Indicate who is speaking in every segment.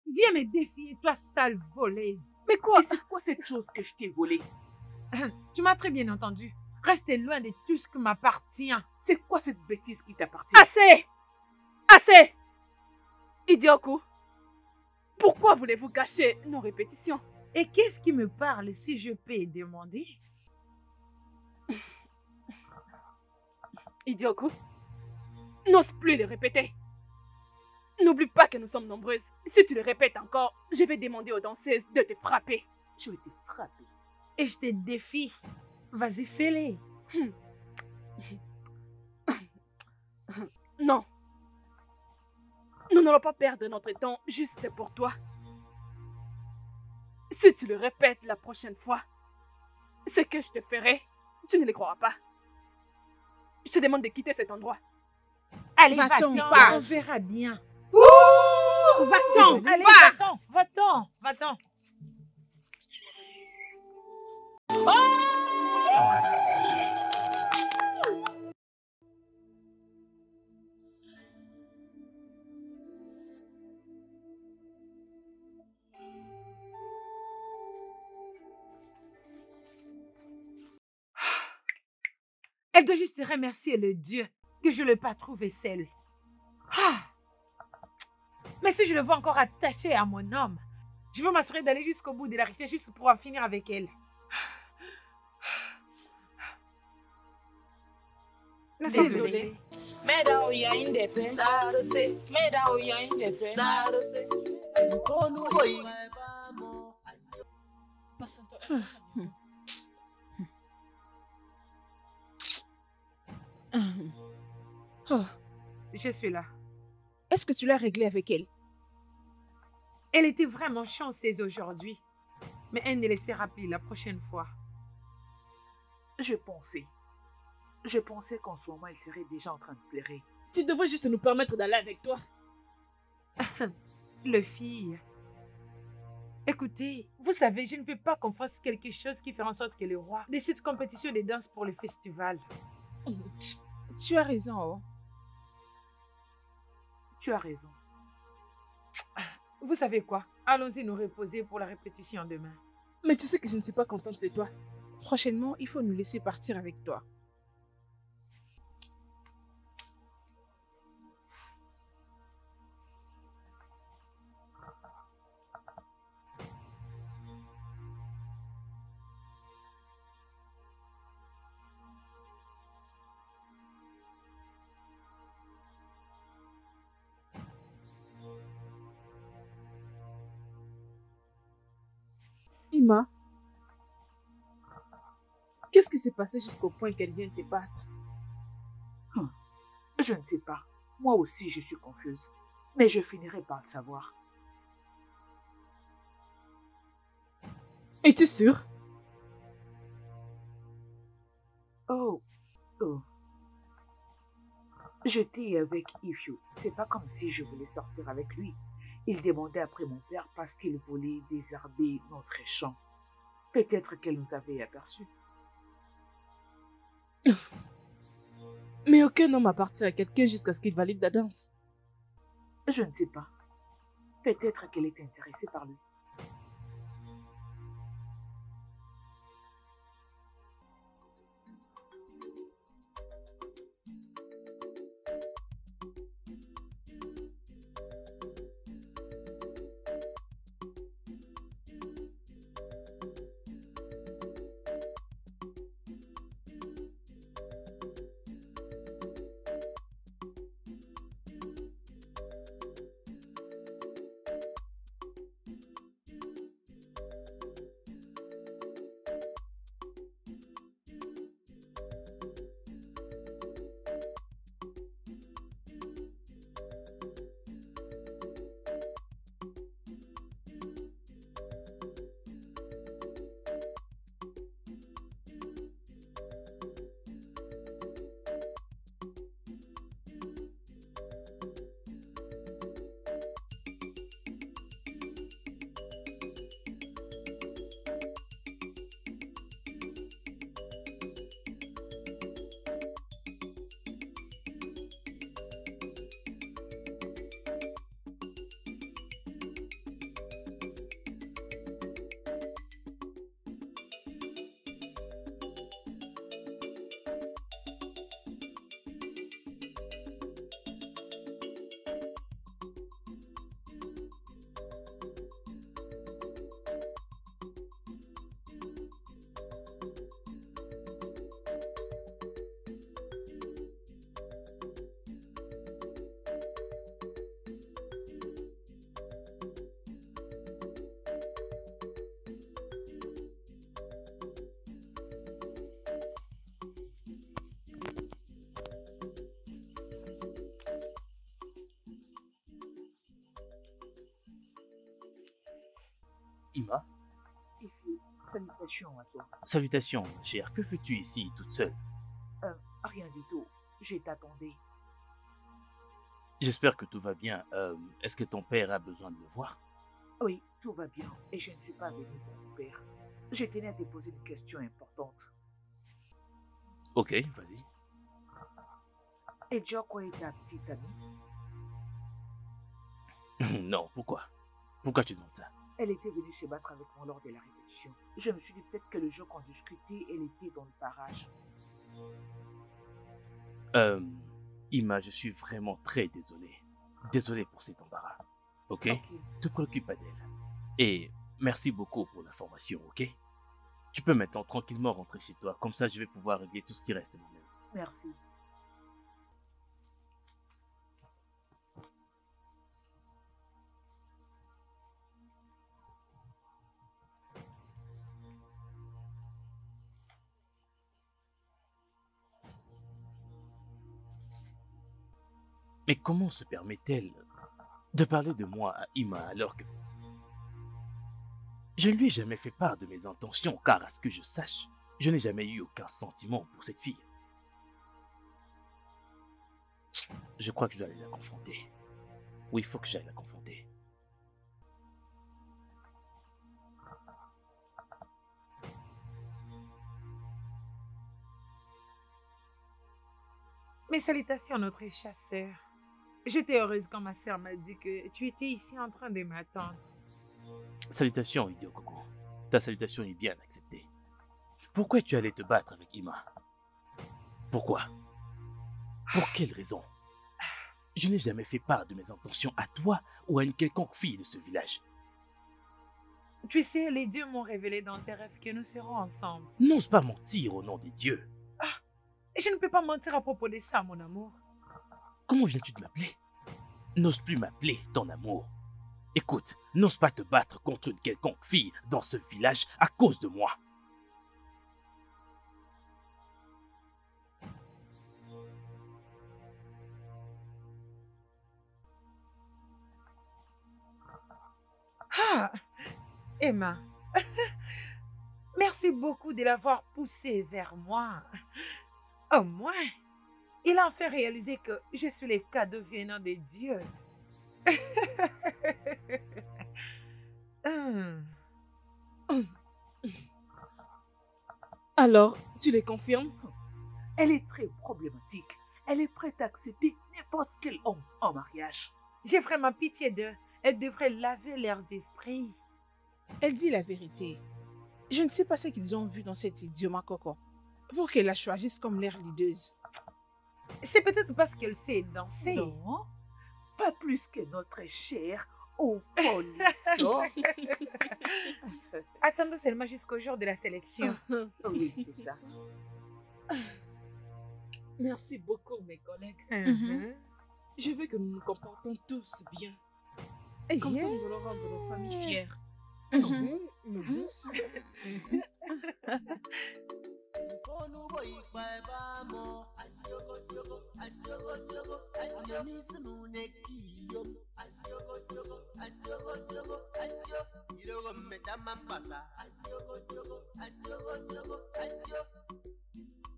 Speaker 1: Viens me défier, toi sale voleuse. Mais quoi? Et c'est quoi cette chose que je t'ai volée? Tu m'as très bien entendu. Restez loin de tout ce qui m'appartient. C'est quoi cette bêtise qui t'appartient? Assez! Assez! Idioku, pourquoi voulez-vous gâcher nos répétitions? Et qu'est-ce qui me parle si je peux demander? Idioku, n'ose plus le répéter. N'oublie pas que nous sommes nombreuses. Si tu le répètes encore, je vais demander aux danseuses de te frapper. Je vais te frapper. Et je te défie. Vas-y, fais-le. Non. Nous n'allons pas perdre notre temps juste pour toi. Si tu le répètes la prochaine fois, ce que je te ferai, tu ne le croiras pas. Je te demande de quitter cet endroit. Allez, va-t'en, on verra bien.
Speaker 2: Ouh, va-t'en,
Speaker 1: allez, va-t'en, va-t'en. Elle doit juste remercier le Dieu que je ne l'ai pas trouvé seule. Mais si je le vois encore attaché à mon homme, je veux m'assurer d'aller jusqu'au bout de la rivière juste pour en finir avec elle. Désolée. Je suis là.
Speaker 2: Est-ce que tu l'as réglé avec elle?
Speaker 1: Elle était vraiment chanceuse aujourd'hui. Mais elle ne laissera plus la prochaine fois.
Speaker 3: Je pensais qu'en ce moment, elle serait déjà en train de pleurer.
Speaker 4: Tu devrais juste nous permettre d'aller avec toi.
Speaker 1: Le fille. Écoutez, vous savez, je ne veux pas qu'on fasse quelque chose qui fait en sorte que le roi décide compétition de danse pour le festival.
Speaker 2: Tu as raison. Oh.
Speaker 3: Tu as raison.
Speaker 1: Vous savez quoi? Allons-y nous reposer pour la répétition demain.
Speaker 4: Mais tu sais que je ne suis pas contente de toi.
Speaker 2: Prochainement, il faut nous laisser partir avec toi.
Speaker 4: Ima, qu'est-ce qui s'est passé jusqu'au point qu'elle vienne te battre?
Speaker 3: Je ne sais pas. Moi aussi, je suis confuse. Mais je finirai par le savoir.
Speaker 4: Es-tu sûre?
Speaker 3: Oh. J'étais avec Ifyu. C'est pas comme si je voulais sortir avec lui. Il demandait après mon père parce qu'il voulait désherber notre champ. Peut-être qu'elle nous avait aperçus.
Speaker 4: Mais aucun homme appartient à quelqu'un jusqu'à ce qu'il valide la danse.
Speaker 3: Je ne sais pas. Peut-être qu'elle est intéressée par lui.
Speaker 5: Ima,
Speaker 3: Ify, salutations à toi.
Speaker 5: salutations, ma chère. Que fais-tu ici, toute seule?
Speaker 3: Rien du tout. Je t'attendais.
Speaker 5: J'espère que tout va bien. Est-ce que ton père a besoin de me voir?
Speaker 3: Oui, tout va bien. Et je ne suis pas venue pour mon père. Je tenais à te poser une question importante.
Speaker 5: Ok, vas-y.
Speaker 3: Et Joko est ta petite amie?
Speaker 5: Non, pourquoi? Pourquoi tu demandes ça?
Speaker 3: Elle était venue se battre avec moi lors de la répétition. Je me suis dit peut-être que le jour qu'on discutait, elle était dans le barrage.
Speaker 5: Ima, je suis vraiment très désolé. Désolé pour cet embarras. Ok? Te préoccupe pas d'elle. Et merci beaucoup pour l'information, ok? Tu peux maintenant tranquillement rentrer chez toi. Comme ça, je vais pouvoir régler tout ce qui reste moi-même.
Speaker 3: Merci.
Speaker 5: Mais comment se permet-elle de parler de moi à Ima alors que je ne lui ai jamais fait part de mes intentions, car à ce que je sache, je n'ai jamais eu aucun sentiment pour cette fille. Je crois que je dois aller la confronter. Oui, il faut que j'aille la confronter.
Speaker 1: Mes salutations, notre chasseur. J'étais heureuse quand ma sœur m'a dit que tu étais ici en train de m'attendre.
Speaker 5: Salutations, idiot Coco. Ta salutation est bien acceptée. Pourquoi tu allais te battre avec Ima? Pourquoi? Pour quelle raison? Je n'ai jamais fait part de mes intentions à toi ou à une quelconque fille de ce village.
Speaker 1: Tu sais, les dieux m'ont révélé dans ces rêves que nous serons ensemble.
Speaker 5: N'ose pas mentir au nom des dieux.
Speaker 1: Et je ne peux pas mentir à propos de ça, mon amour.
Speaker 5: Comment viens-tu de m'appeler? N'ose plus m'appeler ton amour. Écoute, n'ose pas te battre contre une quelconque fille dans ce village à cause de moi.
Speaker 1: Ah, Emma, merci beaucoup de l'avoir poussé vers moi. Au moins, il a fait réaliser que je suis le cadeau venant de Dieu.
Speaker 4: Alors, tu les confirmes?
Speaker 3: Elle est très problématique. Elle est prête à accepter n'importe quel homme en mariage.
Speaker 1: J'ai vraiment pitié d'eux. Elles devraient laver leurs esprits.
Speaker 2: Elle dit la vérité. Je ne sais pas ce qu'ils ont vu dans cet idioma Coco pour qu'elle la choisisse comme leur leaduse.
Speaker 1: C'est peut-être parce qu'elle sait danser.
Speaker 3: Non, pas plus que notre chère Opolisson.
Speaker 1: Attendons seulement jusqu'au jour de la sélection.
Speaker 3: Oui, c'est ça.
Speaker 4: Merci beaucoup, mes collègues.
Speaker 1: Mhm.
Speaker 4: Je veux que nous nous comportons tous bien. Comme ça, nous allons rendre nos familles fières.
Speaker 2: Mhm.
Speaker 1: Mhm.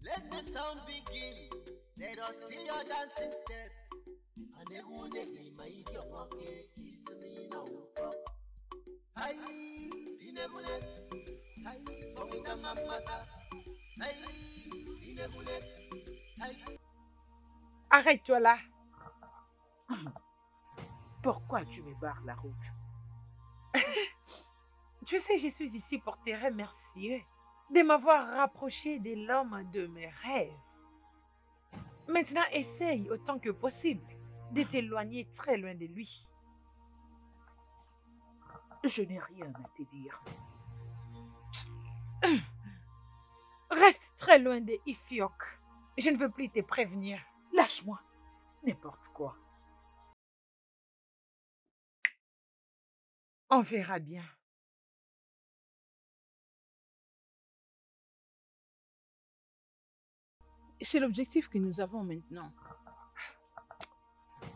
Speaker 6: Let the sound begin. Let us see your dancing steps. And the one that we might your walkie is me now. Hi, Dinemule. Hi, Somina Mamata. Hi, Dinemule. Hi.
Speaker 1: Arrête-toi là.
Speaker 3: Pourquoi tu me barres la route?
Speaker 1: Tu sais, je suis ici pour te remercier de m'avoir rapproché de l'homme de mes rêves. Maintenant, essaye autant que possible de t'éloigner très loin de lui.
Speaker 3: Je n'ai rien à te dire.
Speaker 1: Reste très loin de Ifyok. Je ne veux plus te prévenir.
Speaker 3: Lâche-moi. N'importe quoi.
Speaker 1: On verra bien.
Speaker 2: C'est l'objectif que nous avons maintenant.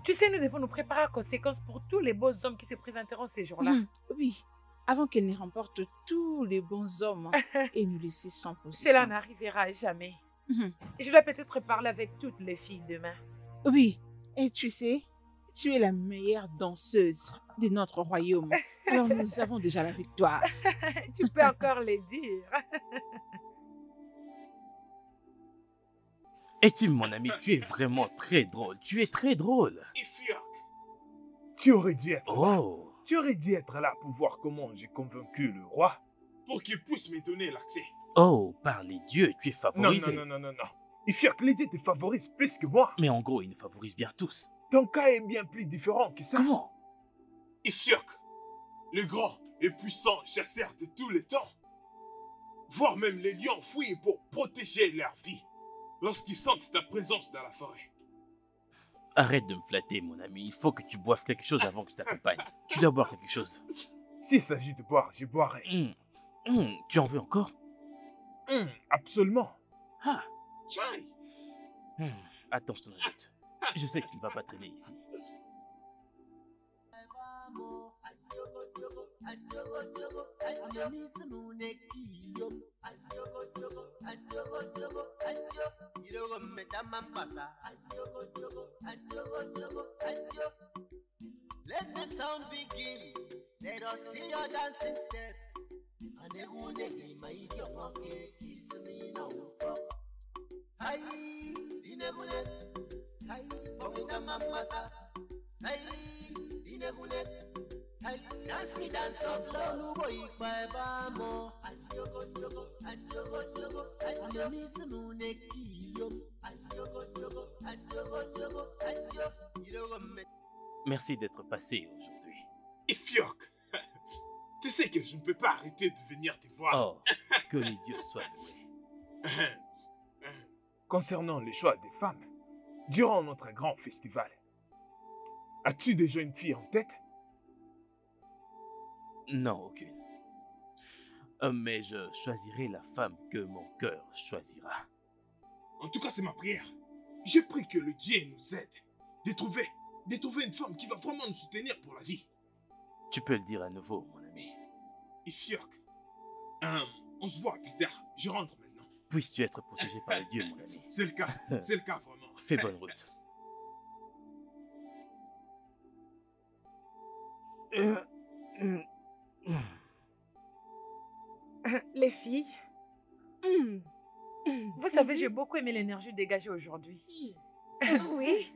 Speaker 1: Tu sais, nous devons nous préparer à conséquence pour tous les beaux hommes qui se présenteront ces jours-là.
Speaker 2: Oui, avant qu'elle ne remporte tous les bons hommes et nous laisse sans position.
Speaker 1: Cela n'arrivera jamais.
Speaker 2: Mhm.
Speaker 1: Je dois peut-être parler avec toutes les filles demain.
Speaker 2: Oui, et tu sais, tu es la meilleure danseuse de notre royaume. Alors nous avons déjà la victoire.
Speaker 1: Tu peux encore les dire.
Speaker 5: Et Tim, mon ami, tu es vraiment très drôle. Tu es très drôle.
Speaker 7: Ifyok, tu aurais dû être là.
Speaker 5: Oh.
Speaker 7: Tu aurais dû être là pour voir comment j'ai convaincu le roi.
Speaker 8: Pour qu'il puisse me donner l'accès.
Speaker 5: Oh, par les dieux, tu es
Speaker 7: Non,
Speaker 5: favorisé.
Speaker 7: non. Ifyok, les dieux te favorisent plus que moi.
Speaker 5: Mais en gros, ils nous favorisent bien tous.
Speaker 7: Ton cas est bien plus différent que ça.
Speaker 5: Comment?
Speaker 8: Ifyok, le grand et puissant chasseur de tous les temps. Voire même les lions fouillent pour protéger leur vie lorsqu'ils sentent ta présence dans la forêt.
Speaker 5: Arrête de me flatter, mon ami. Il faut que tu boives quelque chose avant que je t'accompagne. Tu dois boire quelque chose.
Speaker 7: S'il s'agit de boire, je boirai.
Speaker 5: Tu en veux encore?
Speaker 7: Absolument.
Speaker 5: Ah.
Speaker 8: Chai.
Speaker 5: Attends, je t'en ajoute. Je sais que tu ne vas pas traîner ici.
Speaker 6: Let the sound begin. Let us see your dancing steps. And the one day, my idiot monkey is me now. Hi, dinebule. Hi, pomina mamasa. Hi, dinebule. Hi, dance me dance of love, boy, bye bye mo. Adiogo, diogo, adiogo, diogo, adiogo. Miss Nuneki, yo. Adiogo, diogo, adiogo, diogo, adiogo. Diogo me.
Speaker 5: Merci d'être passé aujourd'hui.
Speaker 8: Ifyok, tu sais que je ne peux pas arrêter de venir te voir.
Speaker 5: Oh, que les dieux soient loués.
Speaker 7: Concernant les choix des femmes, durant notre grand festival, as-tu déjà une fille en tête?
Speaker 5: Non, aucune. Mais je choisirai la femme que mon cœur choisira.
Speaker 8: En tout cas, c'est ma prière. Je prie que le Dieu nous aide de trouver une femme qui va vraiment nous soutenir pour la vie.
Speaker 5: Tu peux le dire à nouveau, mon ami.
Speaker 8: Ifyok, on se voit plus tard. Je rentre maintenant.
Speaker 5: Puisses-tu être protégé par les dieux, mon ami.
Speaker 8: C'est le cas vraiment.
Speaker 5: Fais bonne route.
Speaker 1: Les filles, vous savez, j'ai beaucoup aimé l'énergie dégagée aujourd'hui. Oui.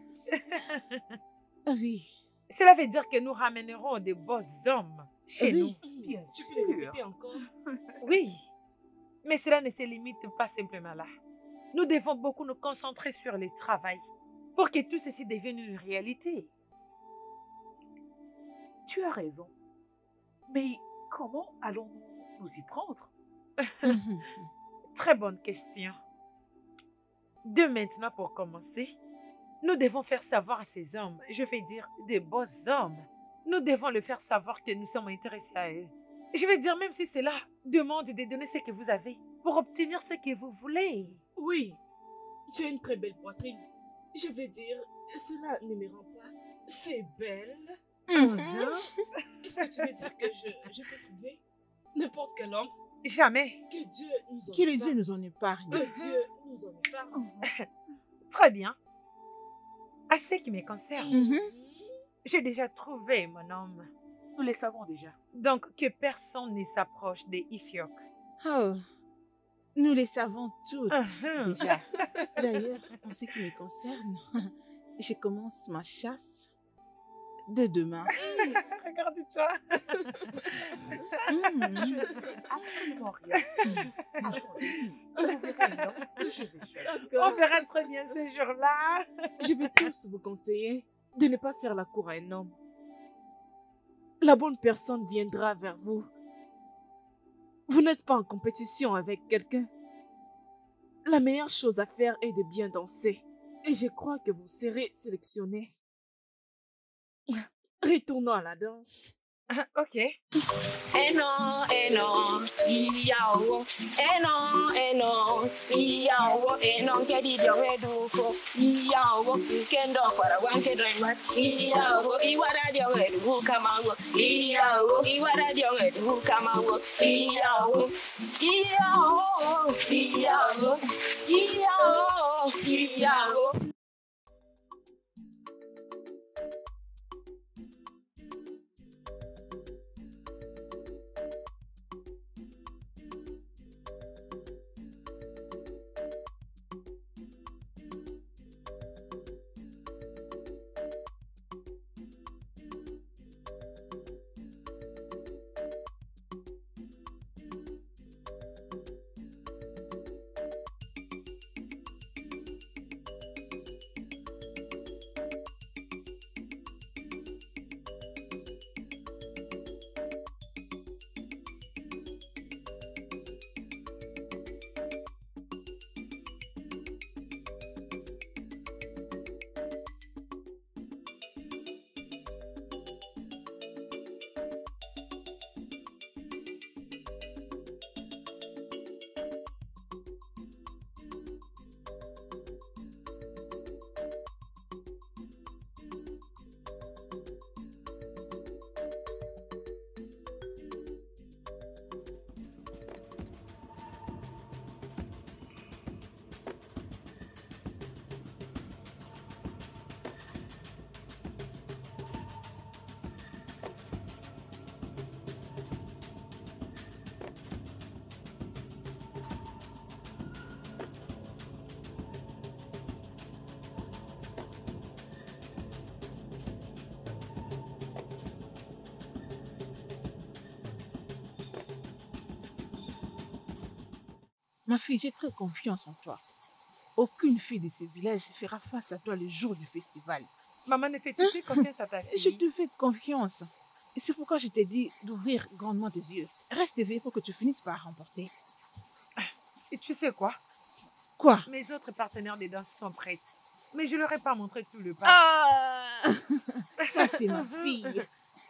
Speaker 2: Oui.
Speaker 1: Cela veut dire que nous ramènerons des beaux hommes chez nous.
Speaker 4: Bien tu peux les répéter encore?
Speaker 1: Oui. Mais cela ne se limite pas simplement là. Nous devons beaucoup nous concentrer sur le travail pour que tout ceci devienne une réalité.
Speaker 3: Tu as raison. Mais comment allons-nous nous y prendre?
Speaker 1: Très bonne question. De maintenant, pour commencer, nous devons faire savoir à ces hommes, je vais dire des beaux hommes, nous devons leur faire savoir que nous sommes intéressés à eux. Je vais dire, même si cela demande de donner ce que vous avez pour obtenir ce que vous voulez.
Speaker 4: Oui, tu as une très belle poitrine. Je veux dire, cela ne me rend pas. C'est belle. Est-ce que tu veux dire que je peux trouver n'importe quel homme?
Speaker 1: Jamais.
Speaker 4: Que Dieu nous en
Speaker 2: Que le
Speaker 4: épargne.
Speaker 2: Dieu nous en épargne.
Speaker 4: Que Dieu nous en épargne.
Speaker 1: Très bien. À ce qui me concerne,
Speaker 2: Mhm.
Speaker 1: j'ai déjà trouvé mon homme.
Speaker 3: Nous les savons déjà.
Speaker 1: Donc, que personne ne s'approche des Ifyok.
Speaker 2: Oh, nous les savons toutes
Speaker 1: Mhm.
Speaker 2: déjà. D'ailleurs, en ce qui me concerne, je commence ma chasse de demain.
Speaker 1: Regarde-toi.
Speaker 2: Mm.
Speaker 3: Je ne dirai absolument rien. Juste attendez. Vous verrez l'homme que je vais choisir.
Speaker 1: On verra très bien ce jour-là.
Speaker 4: Je vais tous vous conseiller de ne pas faire la cour à un homme. La bonne personne viendra vers vous. Vous n'êtes pas en compétition avec quelqu'un. La meilleure chose à faire est de bien danser. Et je crois que vous serez sélectionné. Retournons à la danse.
Speaker 1: Ok.
Speaker 9: Eh non, iyawo. Eh non, iyawo. Eh non, kedi jonge duko. Iyawo, kendo para wanke doima. Iyawo, iwara jonge duka mango. Iyawo, iwara jonge duka mango. Iyawo, iyawo.
Speaker 2: Ma fille, j'ai très confiance en toi. Aucune fille de ce village fera face à toi le jour du festival.
Speaker 1: Maman, ne fais-tu plus confiance à ta fille?
Speaker 2: Je te fais confiance. Et c'est pourquoi je t'ai dit d'ouvrir grandement tes yeux. Reste éveillé pour que tu finisses par remporter.
Speaker 1: Et tu sais quoi?
Speaker 2: Quoi?
Speaker 1: Mes autres partenaires des danses sont prêtes. Mais je leur ai pas montré tout le pas.
Speaker 2: Ah! Ça, c'est ma fille.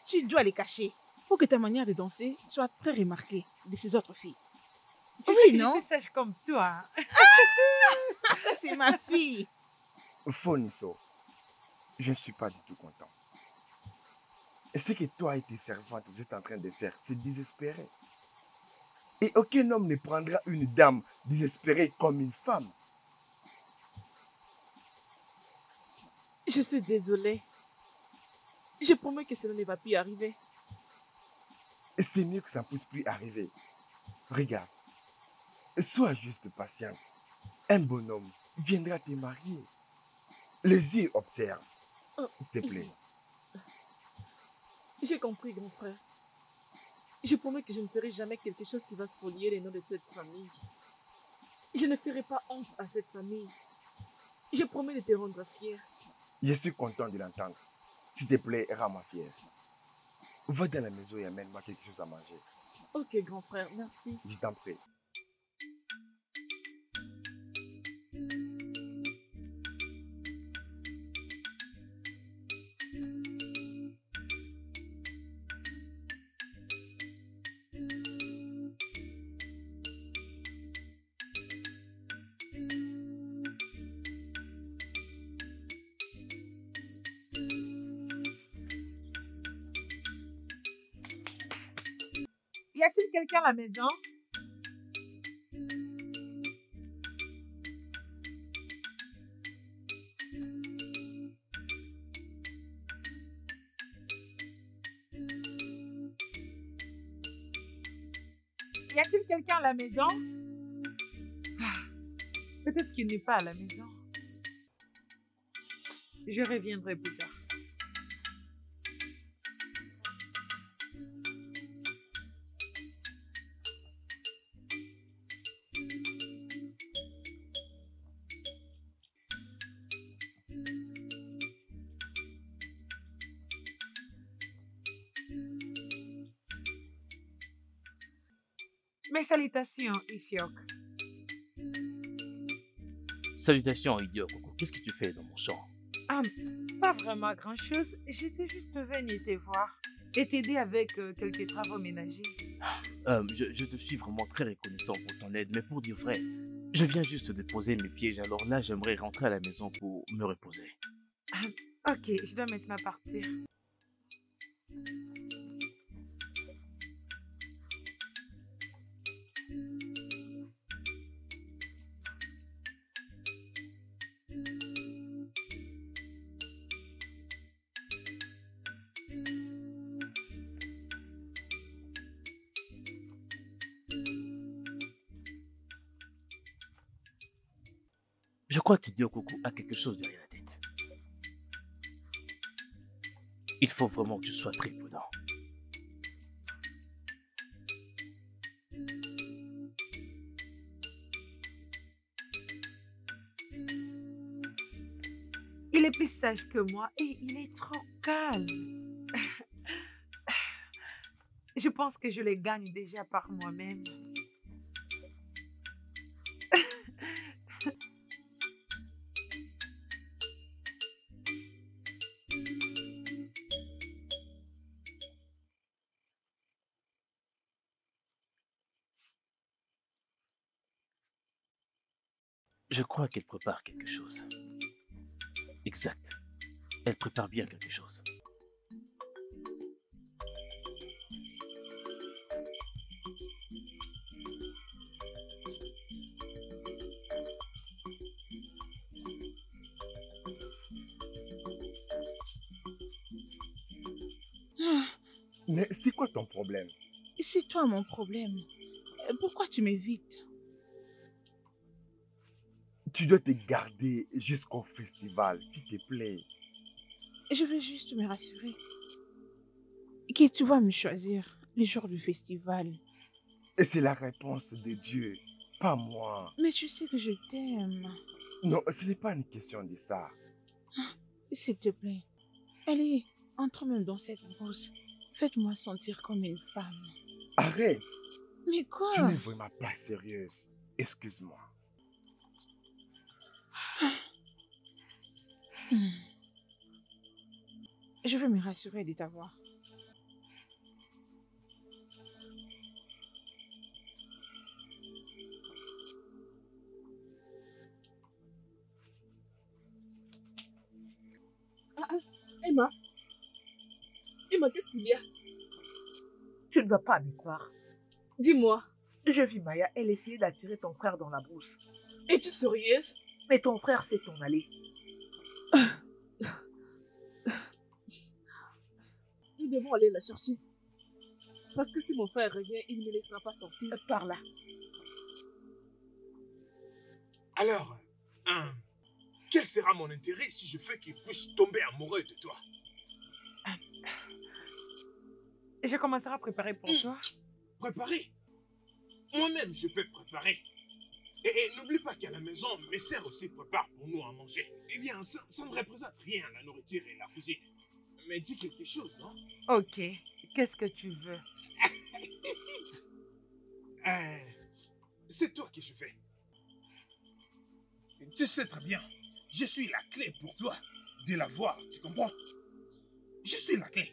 Speaker 2: Tu dois les cacher pour que ta manière de danser soit très remarquée de ces autres filles.
Speaker 1: Tu
Speaker 2: Oui,
Speaker 1: sais que
Speaker 2: non?
Speaker 1: je suis sage comme toi.
Speaker 2: Ça, c'est ma fille.
Speaker 10: Foniso, je ne suis pas du tout content. Et ce que toi et tes servantes vous êtes en train de faire, c'est désespéré. Et aucun homme ne prendra une dame désespérée comme une femme.
Speaker 4: Je suis désolée. Je promets que cela ne va plus arriver.
Speaker 10: Et c'est mieux que ça ne puisse plus arriver. Regarde, sois juste patiente. Un bonhomme viendra te marier. Les yeux observent. S'il te plaît.
Speaker 4: J'ai compris, grand frère. Je promets que je ne ferai jamais quelque chose qui va spolier les noms de cette famille. Je ne ferai pas honte à cette famille. Je promets de te rendre fier.
Speaker 10: Je suis content de l'entendre. S'il te plaît, rends-moi fier. Va dans la maison et amène-moi quelque chose à manger.
Speaker 4: Ok, grand frère, merci.
Speaker 10: Je t'en prie.
Speaker 1: Y a-t-il quelqu'un à la maison? Y a-t-il quelqu'un à la maison? Peut-être qu'il n'est pas à la maison. Je reviendrai plus tard. Mes salutations, Ifyok.
Speaker 5: Salutations, idiot Coco. Qu'est-ce que tu fais dans mon champ?
Speaker 1: Ah, pas vraiment grand-chose. J'étais juste venue te voir. et t'aider avec quelques travaux ménagers.
Speaker 5: Je te suis vraiment très reconnaissant pour ton aide, mais pour dire vrai, je viens juste de poser mes pièges, alors là, j'aimerais rentrer à la maison pour me reposer.
Speaker 1: Ok, je dois maintenant partir.
Speaker 5: Je crois qu'Idio Coco a quelque chose derrière la tête. Il faut vraiment que je sois très prudent.
Speaker 1: Il est plus sage que moi et il est trop calme. Je pense que je les gagne déjà par moi-même.
Speaker 5: Je crois qu'elle prépare quelque chose. Exact. Elle prépare bien quelque chose.
Speaker 10: Mais c'est quoi ton problème?
Speaker 2: C'est toi mon problème. Pourquoi tu m'évites?
Speaker 10: Tu dois te garder jusqu'au festival, s'il te plaît.
Speaker 2: Je veux juste me rassurer que tu vas me choisir le jour du festival.
Speaker 10: Et c'est la réponse de Dieu, pas moi.
Speaker 2: Mais tu sais que je t'aime.
Speaker 10: Non, ce n'est pas une question de ça.
Speaker 2: S'il te plaît, allez, entre même dans cette brousse. Faites-moi sentir comme une femme.
Speaker 10: Arrête!
Speaker 2: Mais quoi?
Speaker 10: Tu n'es vraiment pas sérieuse. Excuse-moi.
Speaker 2: Je veux me rassurer de t'avoir.
Speaker 4: Emma. Emma, qu'est-ce qu'il y a?
Speaker 3: Tu ne vas pas me croire.
Speaker 4: Dis-moi.
Speaker 3: Je vis Maya, elle essayait d'attirer ton frère dans la brousse.
Speaker 4: Es-tu sérieuse?
Speaker 3: Mais ton frère s'est en allé.
Speaker 4: Nous devons aller la chercher. Parce que si mon frère revient, il ne me laissera pas sortir.
Speaker 3: Par là.
Speaker 8: Alors, quel sera mon intérêt si je fais qu'il puisse tomber amoureux de toi?
Speaker 1: Je commencerai à préparer pour toi.
Speaker 8: Préparer? Moi-même, je peux préparer. Et n'oublie pas qu'à la maison, mes sœurs aussi préparent pour nous à manger. Eh bien, ça ne représente rien, la nourriture et la cuisine. Mais dis quelque chose, non?
Speaker 1: Ok, qu'est-ce que tu veux?
Speaker 8: C'est toi que je fais. Tu sais très bien, je suis la clé pour toi de l'avoir, tu comprends? Je suis la clé.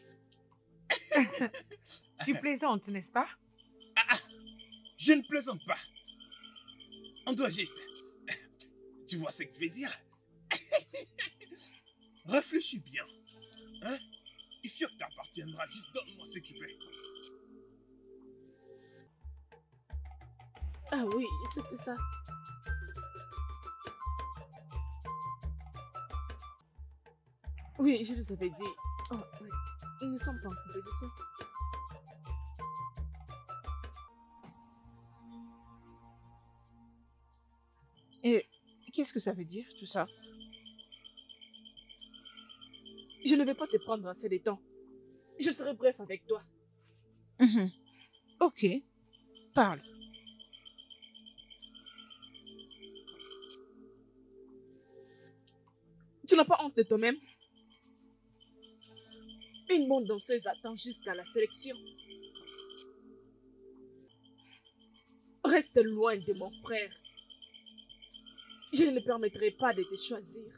Speaker 1: Tu plaisantes, n'est-ce pas?
Speaker 8: Je ne plaisante pas. On doit juste... Tu vois ce que je veux dire? Réfléchis bien. Hein? Ifyok t'appartiendra. Juste donne-moi ce que tu veux.
Speaker 4: Ah oui, c'était ça. Oui, je les avais dit. Oh, oui. Nous ne sommes pas en compétition.
Speaker 2: Et qu'est-ce que ça veut dire, tout ça?
Speaker 4: Je ne vais pas te prendre assez de temps. Je serai bref avec toi.
Speaker 2: Ok, parle.
Speaker 4: Tu n'as pas honte de toi-même? Une bonne danseuse attend jusqu'à la sélection. Reste loin de mon frère. Je ne permettrai pas de te choisir.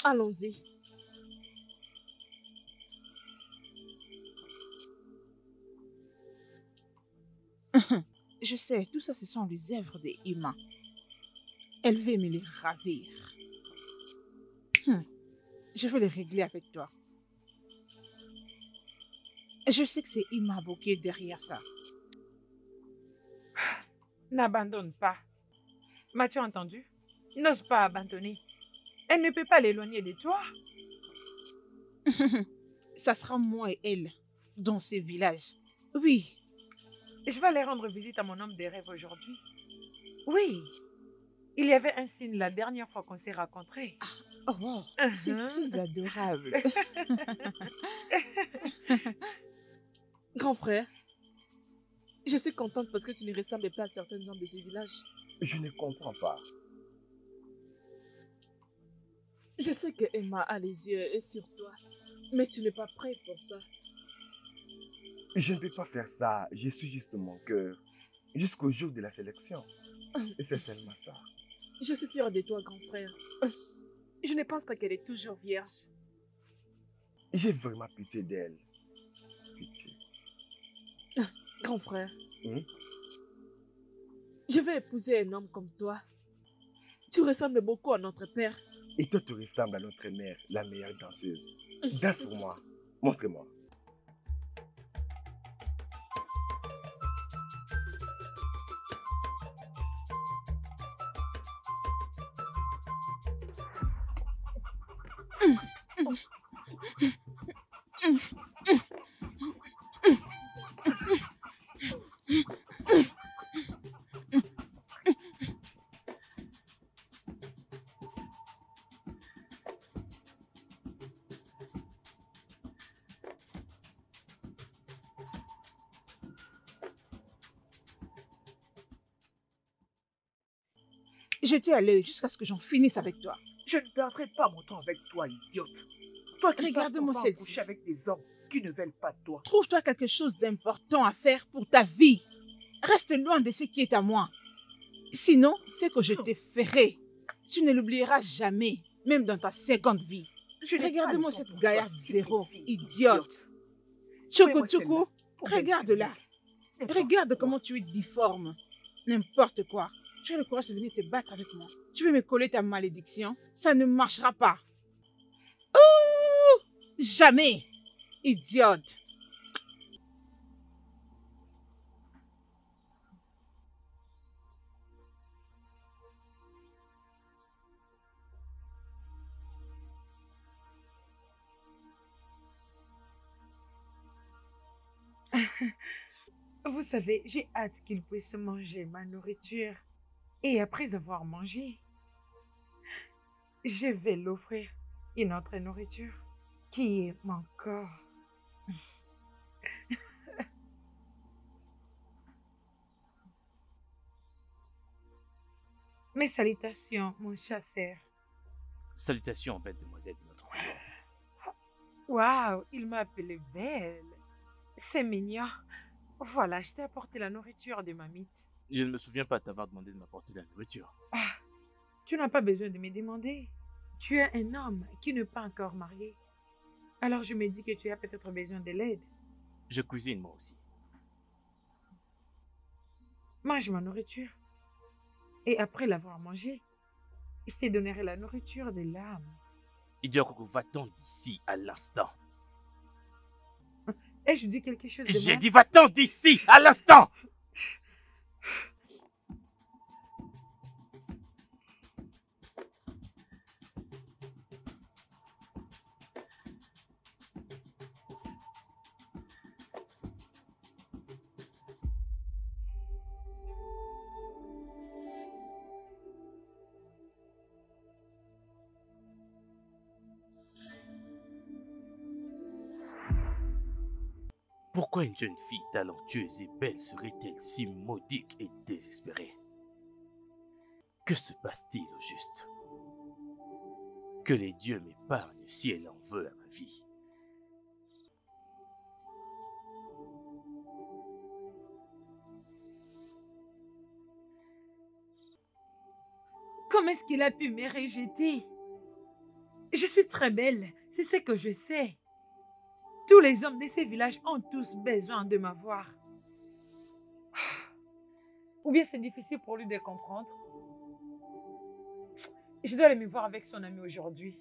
Speaker 4: Allons-y.
Speaker 2: Je sais, tout ça, ce sont les œuvres de Ima. Elle veut me les ravir. Je vais les régler avec toi. Je sais que c'est Ima Bokeh derrière ça.
Speaker 1: N'abandonne pas. M'as-tu entendu? N'ose pas abandonner. Elle ne peut pas l'éloigner de toi.
Speaker 2: Ça sera moi et elle dans ce village. Oui.
Speaker 1: Je vais aller rendre visite à mon homme des rêves aujourd'hui. Oui. Il y avait un signe la dernière fois qu'on s'est rencontrés.
Speaker 2: Oh, wow. C'est très adorable.
Speaker 4: Grand frère, je suis contente parce que tu ne ressembles pas à certains hommes de ce village.
Speaker 10: Je ne comprends pas.
Speaker 4: Je sais que Emma a les yeux sur toi, mais tu n'es pas prêt pour ça.
Speaker 10: Je ne peux pas faire ça. Je suis juste mon cœur. Jusqu'au jour de la sélection. Et c'est seulement ça.
Speaker 4: Je suis fière de toi, grand frère. Je ne pense pas qu'elle est toujours vierge.
Speaker 10: J'ai vraiment pitié d'elle. Pitié.
Speaker 4: Grand frère,
Speaker 10: Hmm?
Speaker 4: je vais épouser un homme comme toi. Tu ressembles beaucoup à notre père.
Speaker 10: Et toi, tu ressembles à notre mère, la meilleure danseuse. Danse pour moi. Montre-moi.
Speaker 2: J'étais à l'œil jusqu'à ce que j'en finisse avec toi.
Speaker 3: Je ne perdrai pas mon temps avec toi, idiote. Toi qui
Speaker 2: Regarde-moi
Speaker 3: passes ton temps à
Speaker 2: celle-ci.
Speaker 3: coucher avec des hommes qui ne veulent pas de toi.
Speaker 2: Trouve-toi quelque chose d'important à faire pour ta vie. Reste loin de ce qui est à moi. Sinon, ce que je te ferai, tu ne l'oublieras jamais, même dans ta seconde vie.
Speaker 3: Je n'ai pas
Speaker 2: Regarde-moi
Speaker 3: le temps
Speaker 2: cette
Speaker 3: pour
Speaker 2: gaillarde
Speaker 3: toi,
Speaker 2: zéro,
Speaker 3: stupide
Speaker 2: idiote.
Speaker 3: Fais-moi
Speaker 2: Tchoko
Speaker 3: celle-là.
Speaker 2: Tchoko,
Speaker 3: Pour
Speaker 2: regarde-la.
Speaker 3: N'importe
Speaker 2: Regarde
Speaker 3: quoi.
Speaker 2: comment tu es difforme. N'importe quoi. Tu as le courage de venir te battre avec moi. Tu veux me coller ta malédiction? Ça ne marchera pas. Ouh! Jamais. Idiote.
Speaker 1: Vous savez, j'ai hâte qu'il puisse manger ma nourriture. Et après avoir mangé, je vais l'offrir une autre nourriture qui est mon corps. Mes salutations, mon chasseur.
Speaker 5: Salutations, belle demoiselle de notre royaume.
Speaker 1: Waouh, il m'a appelée belle. C'est mignon. Voilà, je t'ai apporté la nourriture de mamite.
Speaker 5: Je ne me souviens pas t'avoir demandé de m'apporter de la nourriture.
Speaker 1: Ah, tu n'as pas besoin de me demander. Tu es un homme qui n'est pas encore marié. Alors je me dis que tu as peut-être besoin de l'aide.
Speaker 5: Je cuisine moi aussi.
Speaker 1: Mange ma nourriture. Et après l'avoir mangée, je te donnerai la nourriture de l'âme.
Speaker 5: Idiot Coco, va-t'en d'ici à l'instant.
Speaker 1: Ai-je dit quelque chose de
Speaker 5: J'ai
Speaker 1: mal?
Speaker 5: dit va-t'en d'ici à l'instant. Pourquoi une jeune fille talentueuse et belle serait-elle si maudique et désespérée? Que se passe-t-il au juste? Que les dieux m'épargnent si elle en veut à ma vie.
Speaker 1: Comment est-ce qu'il a pu me rejeter? Je suis très belle, c'est ce que je sais. Tous les hommes de ces villages ont tous besoin de m'avoir. Ou bien c'est difficile pour lui de comprendre. Je dois aller me voir avec son ami aujourd'hui.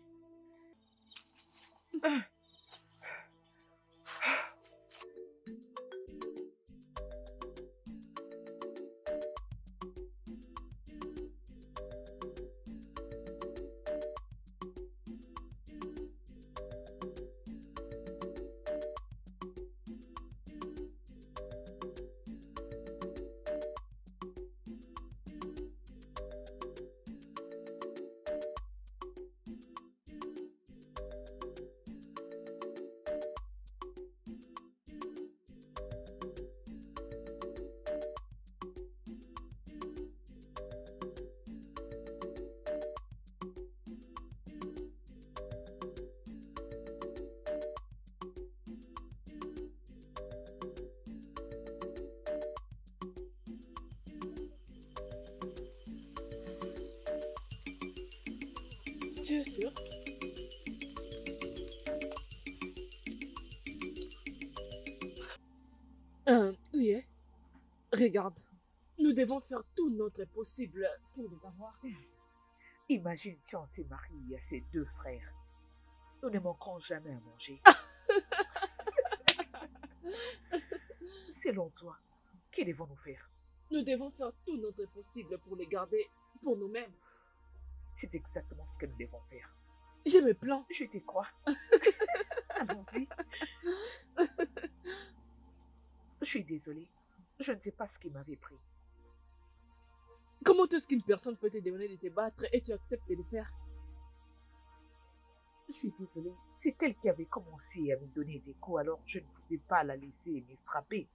Speaker 4: Tu es sûr? Oui. Regarde, nous devons faire tout notre possible pour les avoir.
Speaker 3: Imagine si on s'est marié à ses 2 frères. Nous ne manquerons jamais à manger. Selon toi, que devons-nous faire?
Speaker 4: Nous devons faire tout notre possible pour les garder pour nous-mêmes.
Speaker 3: C'est exactement ce que nous devons faire.
Speaker 4: J'ai mes plans.
Speaker 3: Je te crois. Allons-y. Je suis désolée. Je ne sais pas ce qui m'avait pris.
Speaker 4: Comment est-ce qu'une personne peut te demander de te battre et tu acceptes de le faire?
Speaker 3: Je suis désolée. C'est elle qui avait commencé à me donner des coups, alors je ne pouvais pas la laisser me frapper.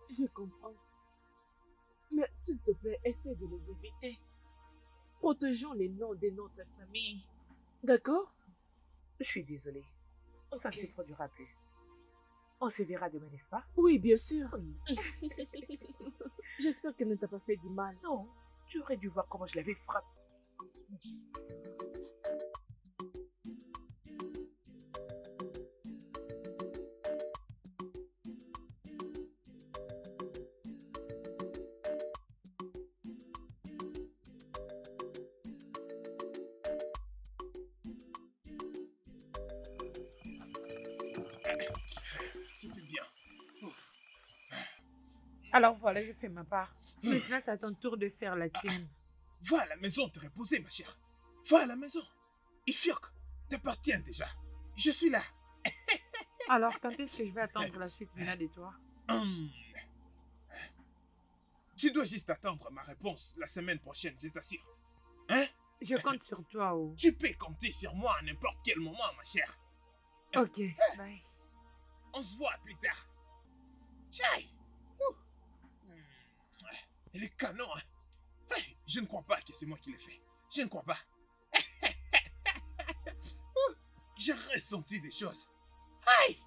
Speaker 4: Je comprends. Mais s'il te plaît, essaie de les éviter. Protégeons les noms de notre famille. D'accord?
Speaker 3: Je suis désolée. Ça ne se produira plus. On se verra demain, n'est-ce pas?
Speaker 4: Oui, bien sûr.
Speaker 3: Oui.
Speaker 4: J'espère qu'elle ne t'a pas fait du mal.
Speaker 3: Non, tu aurais dû voir comment je l'avais frappé.
Speaker 8: C'était bien.
Speaker 1: Alors voilà, je fais ma part. Maintenant, c'est à ton tour de faire la tienne.
Speaker 8: Va à la maison te reposer, ma chère. Va à la maison. Ifiok t'appartient déjà. Je suis là.
Speaker 1: Alors, quand est-ce que je vais attendre la suite venant de toi?
Speaker 8: Tu dois juste attendre ma réponse la semaine prochaine, je t'assure. Hein?
Speaker 1: Je compte sur toi, oh.
Speaker 8: Tu peux compter sur moi à n'importe quel moment, ma chère.
Speaker 1: Ok, bye.
Speaker 8: On se voit plus tard. Chai! Elle est canon, hein? Je ne crois pas que c'est moi qui l'ai fait. Je ne crois pas. J'ai ressenti des choses. Aïe!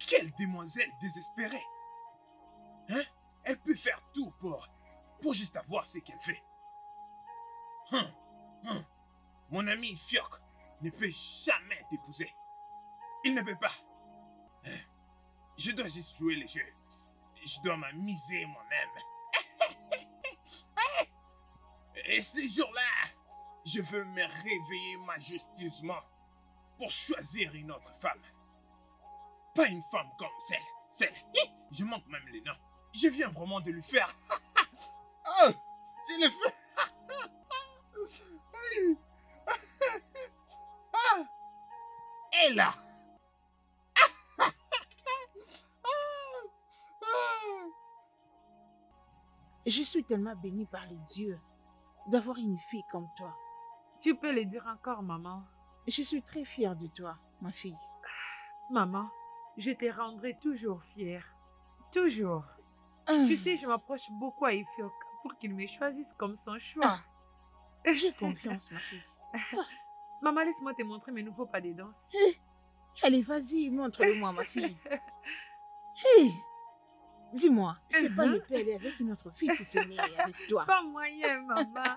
Speaker 8: Quelle demoiselle désespérée! Hein? Elle peut faire tout pour juste avoir ce qu'elle fait. Mon ami Fiok ne peut jamais t'épouser. Il ne peut pas. Je dois juste jouer le jeu. Je dois m'amuser moi-même. Et ce jour-là, je veux me réveiller majestueusement pour choisir une autre femme. Pas une femme comme celle. Je manque même les noms. Je viens vraiment de lui faire. Oh, je l'ai fait. Et là.
Speaker 2: Je suis tellement bénie par les dieux d'avoir une fille comme toi.
Speaker 1: Tu peux le dire encore, maman.
Speaker 2: Je suis très fière de toi, ma fille.
Speaker 1: Maman, je te rendrai toujours fière. Toujours. Tu sais, je m'approche beaucoup à Ifiok pour qu'il me choisisse comme son choix.
Speaker 2: J'ai confiance, ma fille.
Speaker 1: Maman, laisse-moi te montrer mes nouveaux pas de danse.
Speaker 2: Allez, vas-y, montre-le-moi, ma fille. Hey, dis-moi, c'est pas le père avec une autre fille si c'est né avec toi?
Speaker 1: Pas moyen, maman.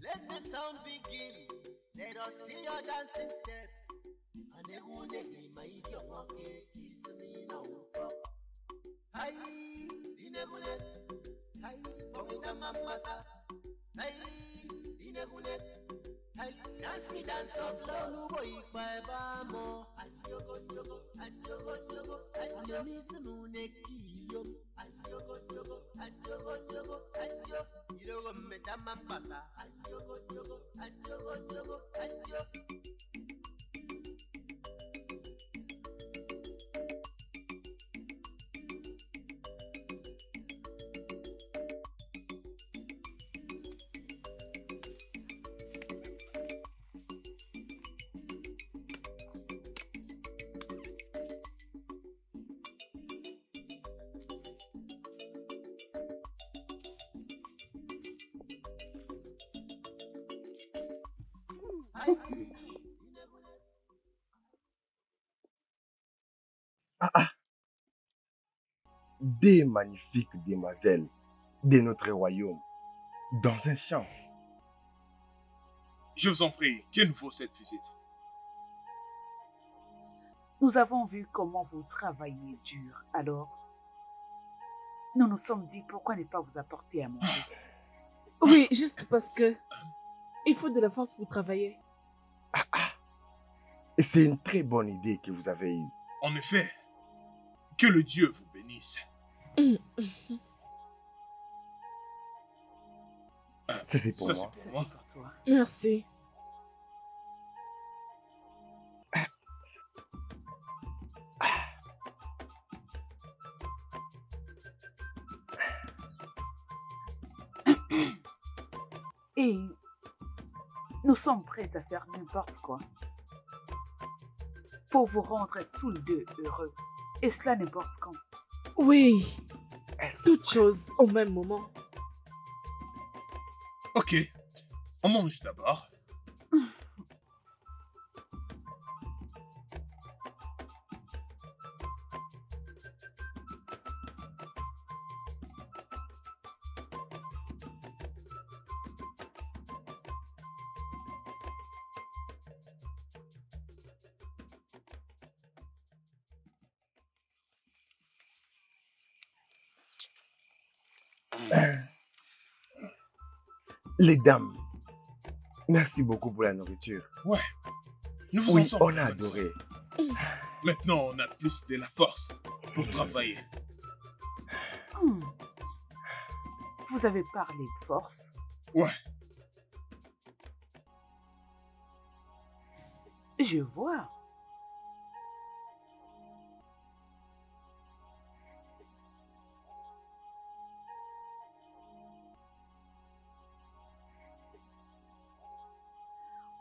Speaker 6: Let the sound begin. Let us see your dancing steps. My idiot monkey is me now. Hi, dinebule. Hi, pomina mamasa. Hi, dinebule. Hi, dance me dance up low, boy, bye bye mo. Ajogo, jogo, ajogo, jogo, ajogo. Misuneki, ajogo, jogo, ajogo, jogo, ajogo. Irogo metama pasa. Ajogo, jogo, ajogo, jogo, ajogo.
Speaker 10: Des magnifiques demoiselles de notre royaume dans un champ.
Speaker 8: Je vous en prie, que nous vaut cette visite?
Speaker 3: Nous avons vu comment vous travaillez dur, alors nous nous sommes dit pourquoi ne pas vous apporter à manger.
Speaker 4: Oui, juste parce que il faut de la force pour travailler.
Speaker 10: Et c'est une très bonne idée que vous avez eue.
Speaker 8: En effet, que le Dieu vous bénisse.
Speaker 10: C'est pour
Speaker 8: Ça,
Speaker 10: moi.
Speaker 8: c'est pour moi.
Speaker 3: Pour toi.
Speaker 4: Merci.
Speaker 3: Et nous sommes prêts à faire n'importe quoi pour vous rendre tous les deux heureux. Et cela n'importe quand.
Speaker 4: Oui, toutes choses au même moment.
Speaker 8: Ok, on mange d'abord.
Speaker 10: Les dames, merci beaucoup pour la nourriture.
Speaker 8: Ouais, nous vous en
Speaker 10: Oui,
Speaker 8: sommes
Speaker 10: on a
Speaker 8: reconnaissants.
Speaker 10: adoré.
Speaker 8: Maintenant, on a plus de la force pour travailler.
Speaker 3: Vous avez parlé de force.
Speaker 8: Ouais,
Speaker 3: Je vois.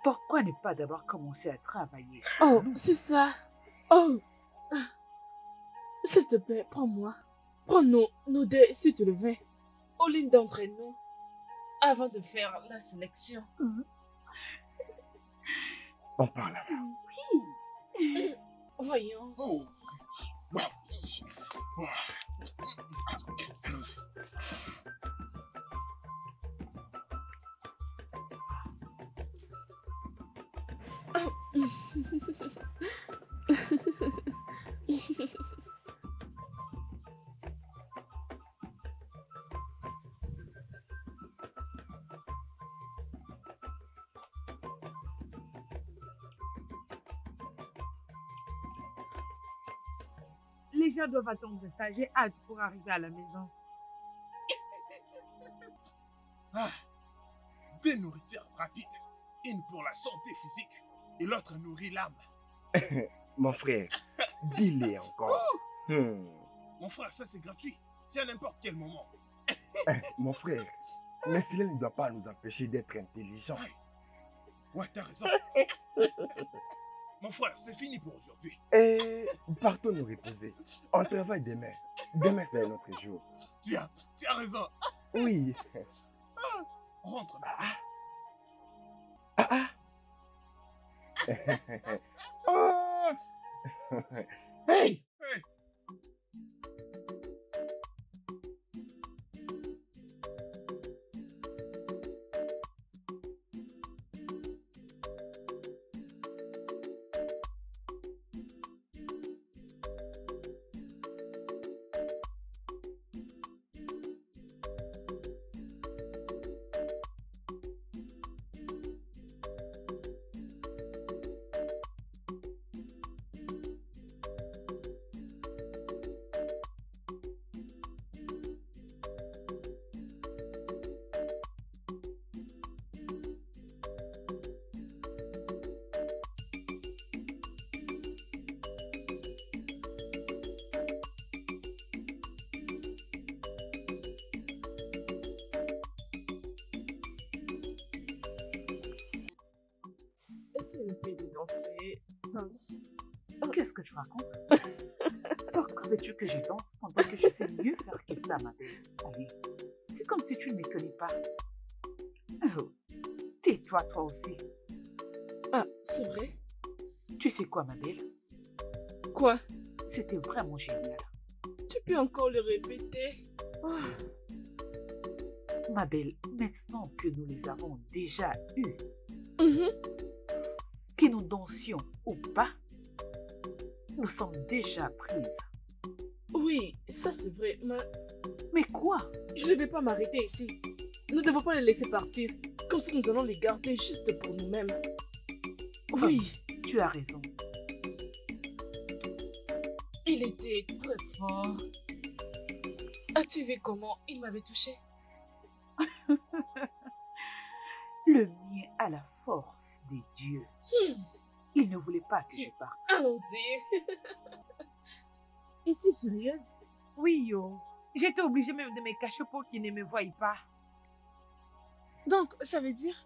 Speaker 3: Pourquoi ne pas d'abord commencer à travailler?
Speaker 4: Oh, c'est ça. Oh. S'il te plaît, prends-moi. Prends-nous, nous deux, s'il te le veux. Au l'une d'entre nous, avant de faire la sélection.
Speaker 10: On parle là.
Speaker 4: Voyons.
Speaker 8: oh. Wow. Wow. Allons-y.
Speaker 1: Les gens doivent attendre ça. J'ai hâte pour arriver à la maison.
Speaker 8: Ah, deux nourritures rapides. Une pour la santé physique et l'autre nourrit l'âme.
Speaker 10: Mon frère, dis-le encore.
Speaker 8: Mon frère, ça c'est gratuit. C'est à n'importe quel moment.
Speaker 10: Mon frère, Mais cela ne doit pas nous empêcher d'être intelligents.
Speaker 8: Ouais, t'as raison. Mon frère, c'est fini pour aujourd'hui.
Speaker 10: Et partons nous reposer. On travaille demain. Demain, c'est un autre jour.
Speaker 8: Tu as raison.
Speaker 10: Oui.
Speaker 8: Rentre.
Speaker 10: Oh. Hey!
Speaker 8: Hey!
Speaker 4: Essaye un peu de danser. Danse.
Speaker 3: Qu'est-ce que tu racontes? Pourquoi veux-tu que je danse pendant que je sais mieux faire que ça, ma belle? Allez, c'est comme si tu ne me connais pas. Oh, tais-toi, toi aussi.
Speaker 4: Ah, c'est vrai?
Speaker 3: Tu sais quoi, ma belle?
Speaker 4: Quoi?
Speaker 3: C'était vraiment génial.
Speaker 4: Tu peux encore le répéter?
Speaker 3: Ma belle, maintenant que nous les avons déjà eus, que nous dansions ou pas, nous sommes déjà prises.
Speaker 4: Oui, ça c'est vrai,
Speaker 3: Mais quoi?
Speaker 4: je ne vais pas m'arrêter ici. Nous ne devons pas les laisser partir, comme si nous allons les garder juste pour nous-mêmes. Oui,
Speaker 3: Tu as raison.
Speaker 4: il était très fort. As-tu vu comment il m'avait touché?
Speaker 3: Le mien a la force des dieux. Il ne voulait pas que je parte.
Speaker 4: Allons-y.
Speaker 2: Es-tu sérieuse?
Speaker 1: Oui, yo. J'étais obligée même de me cacher pour qu'ils ne me voient pas.
Speaker 2: Donc, ça veut dire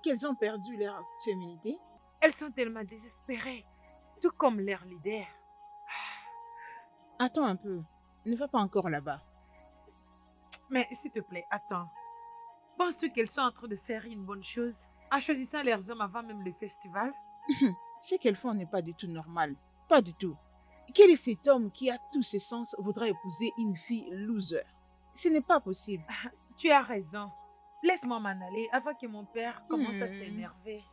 Speaker 2: qu'elles ont perdu leur féminité?
Speaker 1: Elles sont tellement désespérées, tout comme leur leader.
Speaker 2: Attends un peu. Ne va pas encore là-bas.
Speaker 1: Mais s'il te plaît, attends. Penses-tu qu'elles sont en train de faire une bonne chose en choisissant leurs hommes avant même le festival?
Speaker 2: Ce qu'elles font n'est pas du tout normal. Pas du tout. Quel est cet homme qui a tous ses sens voudrait épouser une fille loser? Ce n'est pas possible.
Speaker 1: Tu as raison. Laisse-moi m'en aller avant que mon père commence à s'énerver.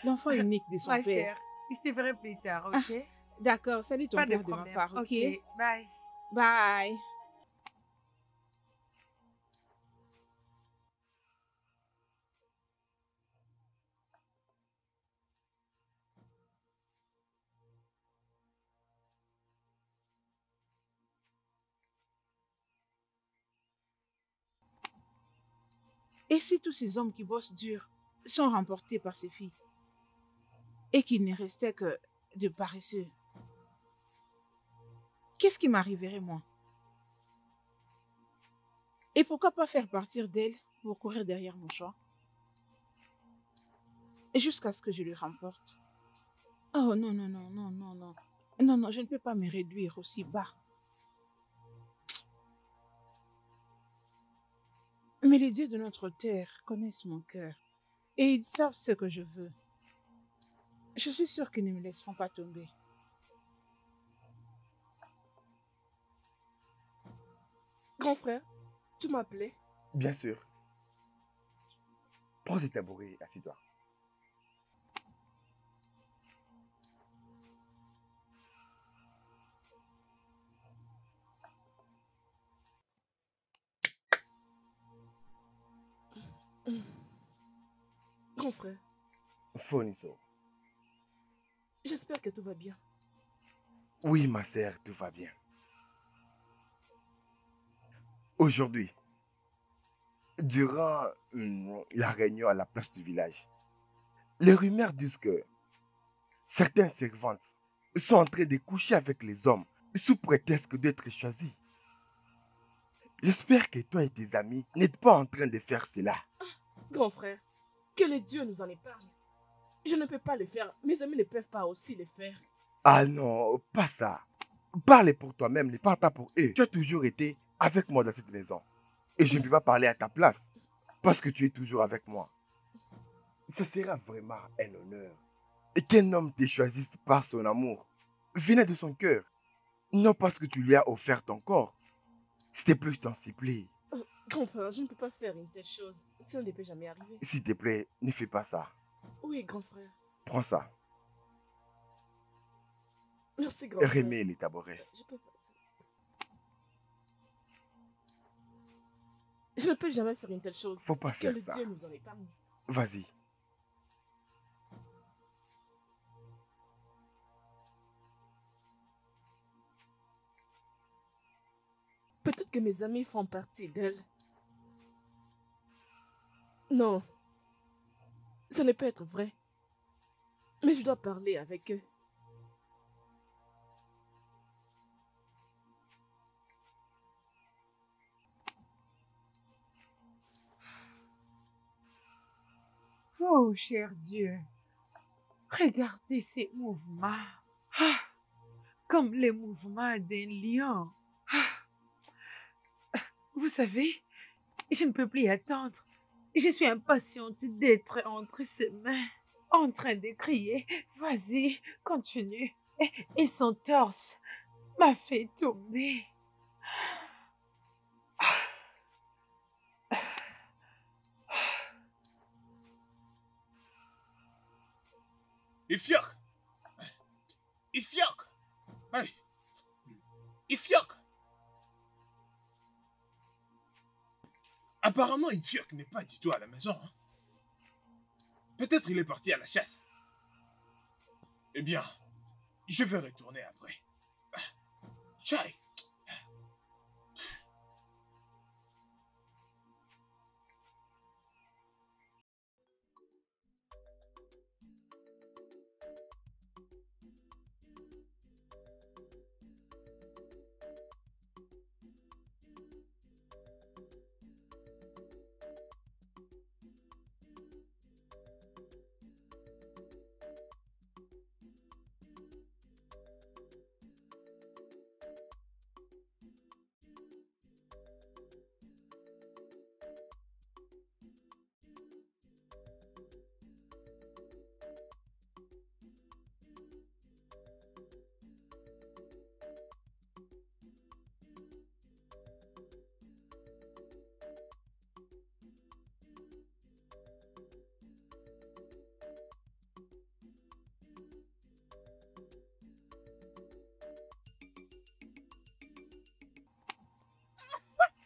Speaker 2: L'enfant unique de son
Speaker 1: Ma
Speaker 2: père.
Speaker 1: chère, je te verrai plus tard, ok?
Speaker 2: D'accord, salut ton
Speaker 1: Pas de
Speaker 2: père de ma
Speaker 1: problème.
Speaker 2: part, ok?
Speaker 1: Bye.
Speaker 2: Bye. Et si tous ces hommes qui bossent dur sont remportés par ces filles et qu'il ne restait que de paresseux, qu'est-ce qui m'arriverait moi? Et pourquoi pas faire partir d'elle pour courir derrière mon choix? Et jusqu'à ce que je le remporte. Oh non, non, non, non, non, non. Non, non, je ne peux pas me réduire aussi bas. Mais les dieux de notre terre connaissent mon cœur et ils savent ce que je veux. Je suis sûre qu'ils ne me laisseront pas tomber.
Speaker 4: Grand frère, tu m'appelais?
Speaker 10: Bien sûr. Prends ce tabouret, assis-toi.
Speaker 4: Grand frère,
Speaker 10: Foniso.
Speaker 4: j'espère que tout va bien.
Speaker 10: Oui, ma sœur, tout va bien. Aujourd'hui, durant la réunion à la place du village, les rumeurs disent que certaines servantes sont en train de coucher avec les hommes sous prétexte d'être choisies. J'espère que toi et tes amis n'êtes pas en train de faire cela.
Speaker 4: Grand frère, que le Dieu nous en épargne. Je ne peux pas le faire. Mes amis ne peuvent pas aussi le faire.
Speaker 10: Ah non, pas ça. Parle pour toi-même, ne parle pas pour eux. Tu as toujours été avec moi dans cette maison. Et je ne peux pas parler à ta place. Parce que tu es toujours avec moi. Ce sera vraiment un honneur. Et qu'un homme te choisisse par son amour, venant de son cœur. Non parce que tu lui as offert ton corps. S'il te plaît, je t'en supplie.
Speaker 4: Grand frère, je ne peux pas faire une telle chose. Ça ne peut jamais arriver.
Speaker 10: S'il te plaît, ne fais pas ça.
Speaker 4: Oui, grand frère.
Speaker 10: Prends ça.
Speaker 4: Merci, grand frère.
Speaker 10: Remets les tabourets.
Speaker 4: Je peux partir. Je ne peux jamais faire une telle chose.
Speaker 10: Faut pas faire
Speaker 4: que
Speaker 10: ça.
Speaker 4: Que le Dieu nous en épargne.
Speaker 10: Vas-y.
Speaker 4: Peut-être que mes amis font partie d'elle. Non. Ça ne peut être vrai. Mais je dois parler avec eux.
Speaker 1: Oh, cher Dieu, regardez ces mouvements. Ah, comme les mouvements d'un lion. Ah. Vous savez, je ne peux plus attendre. Je suis impatiente d'être entre ses mains, en train de crier. Vas-y, continue. Et son torse m'a fait tomber.
Speaker 8: Ifyok! Ifyok! Hey! Ifyok! Apparemment, Ifyok n'est pas du tout à la maison. Hein? Peut-être il est parti à la chasse. Eh bien, je vais retourner après. Chai!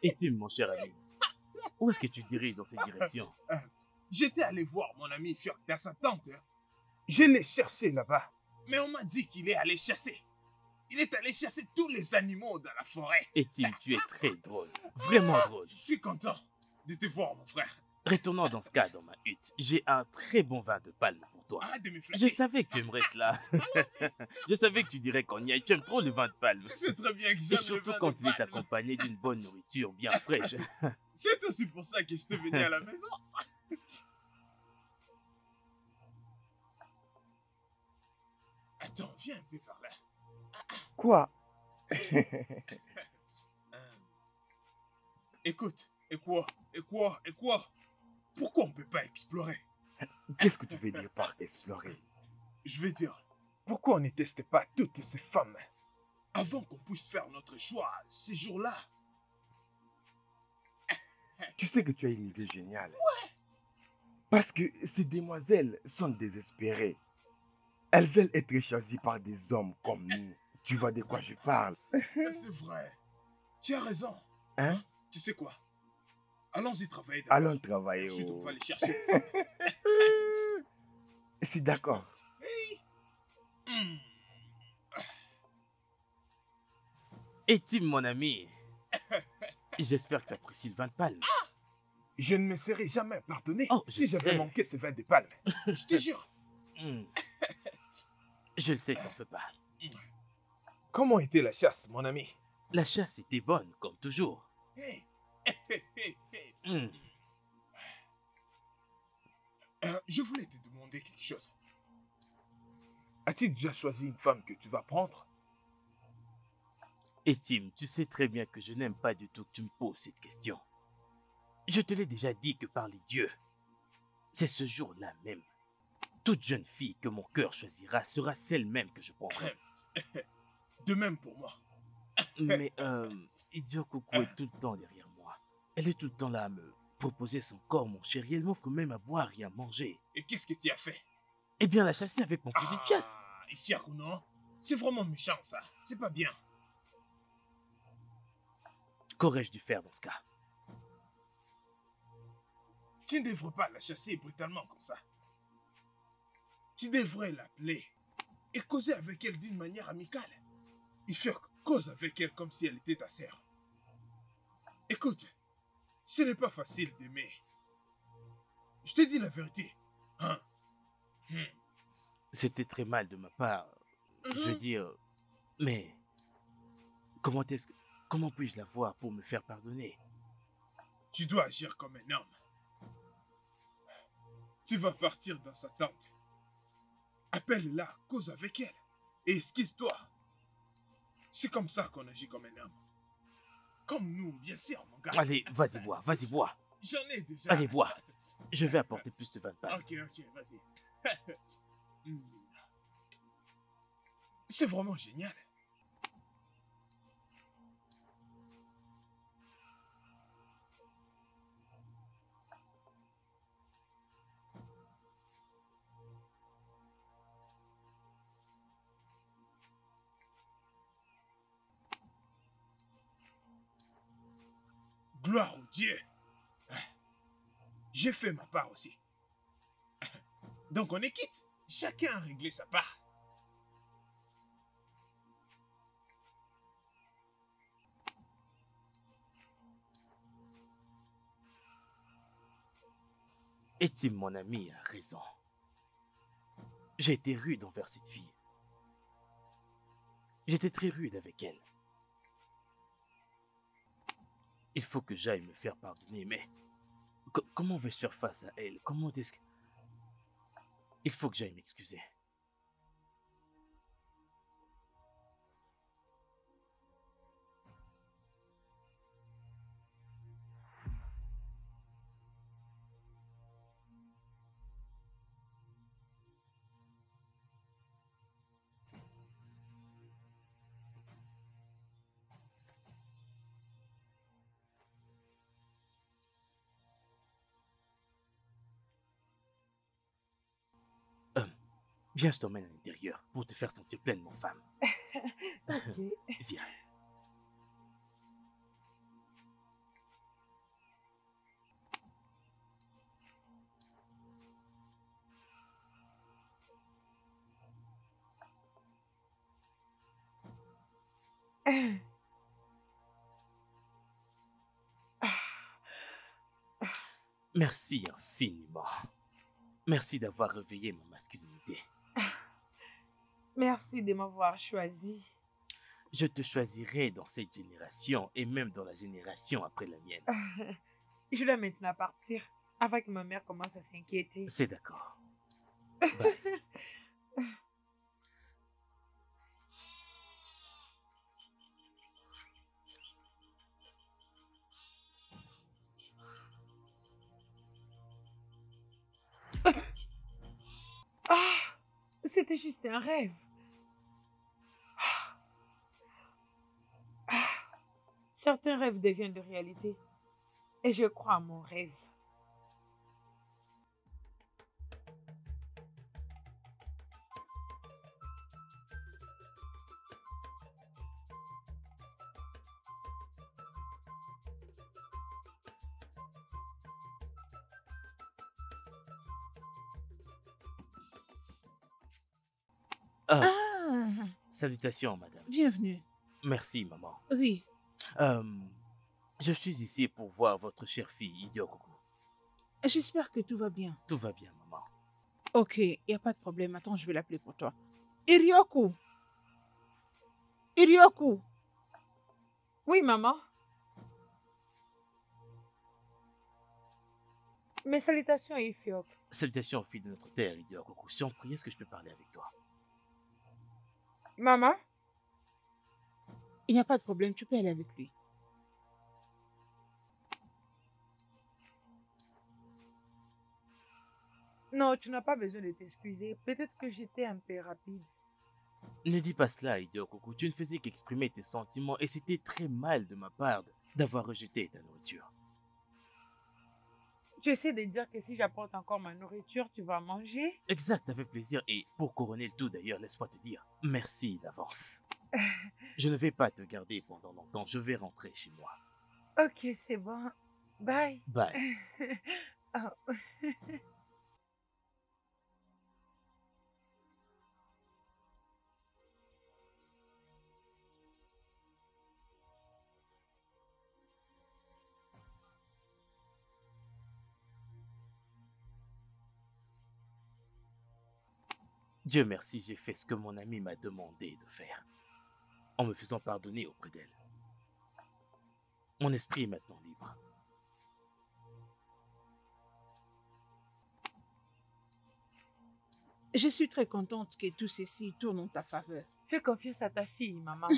Speaker 5: Et Tim, mon cher ami, où est-ce que tu diriges dans cette direction?
Speaker 8: J'étais allé voir mon ami Fiok dans sa tente.
Speaker 7: Je l'ai cherché là-bas.
Speaker 8: Mais on m'a dit qu'il est allé chasser. Il est allé chasser tous les animaux dans la forêt.
Speaker 5: Et Tim, tu es très drôle. Vraiment drôle.
Speaker 8: Je suis content de te voir, mon frère.
Speaker 5: Retournons dans ce cas dans ma hutte. J'ai un très bon vin de palme pour toi.
Speaker 8: Arrête de me flatter.
Speaker 5: Je savais que tu aimerais cela. Je savais que tu dirais qu'on y aille. Tu aimes trop le vin de palme.
Speaker 8: Tu sais très bien que
Speaker 5: Et
Speaker 8: j'aime le
Speaker 5: surtout
Speaker 8: vin
Speaker 5: quand
Speaker 8: de
Speaker 5: il est
Speaker 8: palme.
Speaker 5: accompagné d'une bonne nourriture bien fraîche.
Speaker 8: C'est aussi pour ça que je te venais à la maison. Attends, viens un peu par là.
Speaker 10: Quoi?
Speaker 8: Écoute, et quoi? Pourquoi on ne peut pas explorer?
Speaker 10: Qu'est-ce que tu veux dire par explorer?
Speaker 8: Je vais dire,
Speaker 7: Pourquoi on ne teste pas toutes ces femmes?
Speaker 8: avant qu'on puisse faire notre choix, ces jours-là,
Speaker 10: Tu sais que tu as une idée géniale. Ouais. Parce que ces demoiselles sont désespérées. Elles veulent être choisies par des hommes comme nous. Tu vois de quoi je parle?
Speaker 8: c'est vrai. Tu as raison.
Speaker 10: Hein?
Speaker 8: Tu sais quoi? Allons-y travailler d'abord.
Speaker 10: Allons travailler.
Speaker 8: Ensuite, on
Speaker 10: Oh.
Speaker 8: va aller chercher.
Speaker 10: C'est d'accord.
Speaker 8: Hmm.
Speaker 5: Et Tim, mon ami, j'espère que tu apprécies le vin de palme.
Speaker 7: Je ne me serais jamais pardonné
Speaker 5: Oh,
Speaker 7: si
Speaker 5: je
Speaker 7: j'avais
Speaker 5: sais.
Speaker 7: manqué ce vin de palme.
Speaker 8: Je te jure.
Speaker 5: Hmm. Je le sais, t'en fais pas.
Speaker 7: Comment était la chasse, mon ami?
Speaker 5: La chasse était bonne, comme toujours.
Speaker 8: Hey.
Speaker 5: Hmm.
Speaker 8: Je voulais te demander quelque chose.
Speaker 7: As-tu déjà choisi une femme que tu vas prendre?
Speaker 5: Et Tim, tu sais très bien que je n'aime pas du tout que tu me poses cette question. Je te l'ai déjà dit que par les dieux, c'est ce jour-là même. Toute jeune fille que mon cœur choisira sera celle même que je prendrai.
Speaker 8: De même pour moi.
Speaker 5: Mais Idio Coco est tout le temps derrière moi. Elle est tout le temps là à me proposer son corps, mon chéri. Elle m'offre même à boire et à manger.
Speaker 8: Et qu'est-ce que tu as fait?
Speaker 5: Eh bien, la chasser avec mon fusil de chasse.
Speaker 8: Ifiaku, non? C'est vraiment méchant, ça. C'est pas bien.
Speaker 5: Qu'aurais-je dû faire dans ce cas?
Speaker 8: Tu ne devrais pas la chasser brutalement comme ça. Tu devrais l'appeler et causer avec elle d'une manière amicale. Ifiok, cause avec elle comme si elle était ta sœur. Écoute, ce n'est pas facile d'aimer. Je te dis la vérité. Hein?
Speaker 5: C'était très mal de ma part. Je veux dire, mais comment puis-je la voir pour me faire pardonner?
Speaker 8: Tu dois agir comme un homme. Tu vas partir dans sa tente. Appelle-la, cause avec elle et excuse-toi. C'est comme ça qu'on agit comme un homme. Comme nous, bien sûr, mon gars.
Speaker 5: Allez, vas-y bois.
Speaker 8: J'en ai déjà.
Speaker 5: Allez, bois. Je vais apporter plus de 20 balles.
Speaker 8: Ok, vas-y. C'est vraiment génial. Gloire au Dieu. J'ai fait ma part aussi. Donc on est quitte. Chacun a réglé sa part.
Speaker 5: Et Tim, mon ami, a raison. J'ai été rude envers cette fille. J'étais très rude avec elle. Il faut que j'aille me faire pardonner, mais comment vais-je faire face à elle? Comment est-ce que... Il faut que j'aille m'excuser. Viens, je t'emmène à l'intérieur pour te faire sentir pleinement femme.
Speaker 1: Ok.
Speaker 5: Viens. Merci infiniment. Merci d'avoir réveillé ma masculinité.
Speaker 1: Merci de m'avoir choisi.
Speaker 5: Je te choisirai dans cette génération et même dans la génération après la mienne.
Speaker 1: Je dois maintenant partir avant que ma mère commence à s'inquiéter.
Speaker 5: C'est d'accord. Bye.
Speaker 1: C'était juste un rêve. Certains rêves deviennent de réalité. Et je crois à mon rêve.
Speaker 5: Salutations, madame.
Speaker 2: Bienvenue.
Speaker 5: Merci, maman.
Speaker 2: Oui.
Speaker 5: Je suis ici pour voir votre chère fille, Idio Coco.
Speaker 2: J'espère que tout va bien.
Speaker 5: Tout va bien, maman.
Speaker 2: Ok, il n'y a pas de problème. Attends, je vais l'appeler pour toi. Irioku. Irioku.
Speaker 1: Oui, maman. Mes salutations, Ephiop.
Speaker 5: Salutations aux filles de notre terre, Idio Coco. Si on prie, est-ce que je peux parler avec toi?
Speaker 1: Maman?
Speaker 2: Il n'y a pas de problème, tu peux aller avec lui.
Speaker 1: Non, tu n'as pas besoin de t'excuser. Peut-être que j'étais un peu rapide.
Speaker 5: Ne dis pas cela, Idio Coco. Tu ne faisais qu'exprimer tes sentiments et c'était très mal de ma part d'avoir rejeté ta nourriture.
Speaker 1: Tu essaies de dire que si j'apporte encore ma nourriture, tu vas manger?
Speaker 5: Exact, avec plaisir. Et pour couronner le tout d'ailleurs, laisse-moi te dire merci d'avance. Je ne vais pas te garder pendant longtemps. Je vais rentrer chez moi.
Speaker 1: Ok, c'est bon. Bye.
Speaker 5: Bye.
Speaker 1: Oh.
Speaker 5: Dieu merci, j'ai fait ce que mon ami m'a demandé de faire, en me faisant pardonner auprès d'elle. Mon esprit est maintenant libre.
Speaker 2: Je suis très contente que tout ceci tourne en ta faveur.
Speaker 1: Fais confiance à ta fille, maman.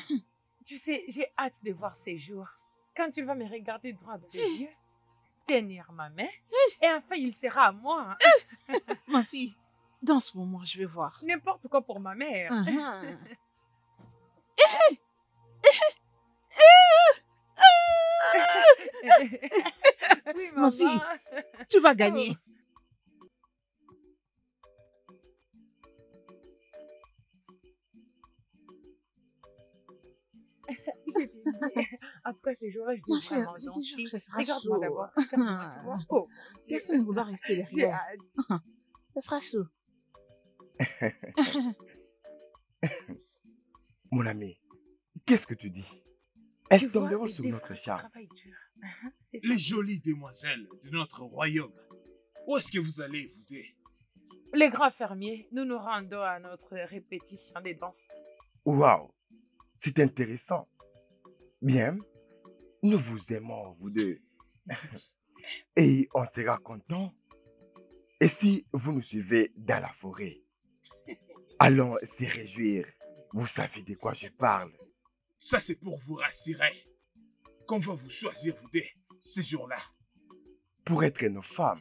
Speaker 1: Tu sais, j'ai hâte de voir ces jours. Quand tu vas me regarder droit dans les yeux, tenir ma main, et enfin il sera à moi.
Speaker 2: Ma fille, dans ce moment, je vais voir.
Speaker 1: N'importe quoi pour ma mère. Oui,
Speaker 2: Ma fille, tu vas gagner.
Speaker 1: En tout cas, ces jours-là, je
Speaker 2: Ma
Speaker 1: vais
Speaker 2: chère,
Speaker 1: vraiment
Speaker 2: je te jure
Speaker 1: danser.
Speaker 2: que ça sera
Speaker 1: Regarde-moi
Speaker 2: chaud.
Speaker 1: d'abord. Regarde-moi, tu vois. Oh, mon Dieu.
Speaker 2: Personne ne voudra rester
Speaker 1: J'ai
Speaker 2: derrière.
Speaker 1: hâte.
Speaker 2: Ça sera chaud.
Speaker 10: Mon ami, qu'est-ce que tu dis? Elles
Speaker 1: Tu vois,
Speaker 10: tomberont
Speaker 1: les
Speaker 10: sous
Speaker 1: deux
Speaker 10: notre
Speaker 1: frères
Speaker 10: charme.
Speaker 1: travaillent dur. C'est ça.
Speaker 8: Les jolies demoiselles de notre royaume, où est-ce que vous allez, vous deux?
Speaker 1: Les grands fermiers, nous nous rendons à notre répétition des danses.
Speaker 10: Waouh, c'est intéressant. Bien, nous vous aimons, vous deux. Et on sera content. Et si vous nous suivez dans la forêt, allons se réjouir. Vous savez de quoi je parle.
Speaker 8: Ça, c'est pour vous rassurer qu'on va vous choisir, vous deux, ces jours-là.
Speaker 10: Pour être nos femmes.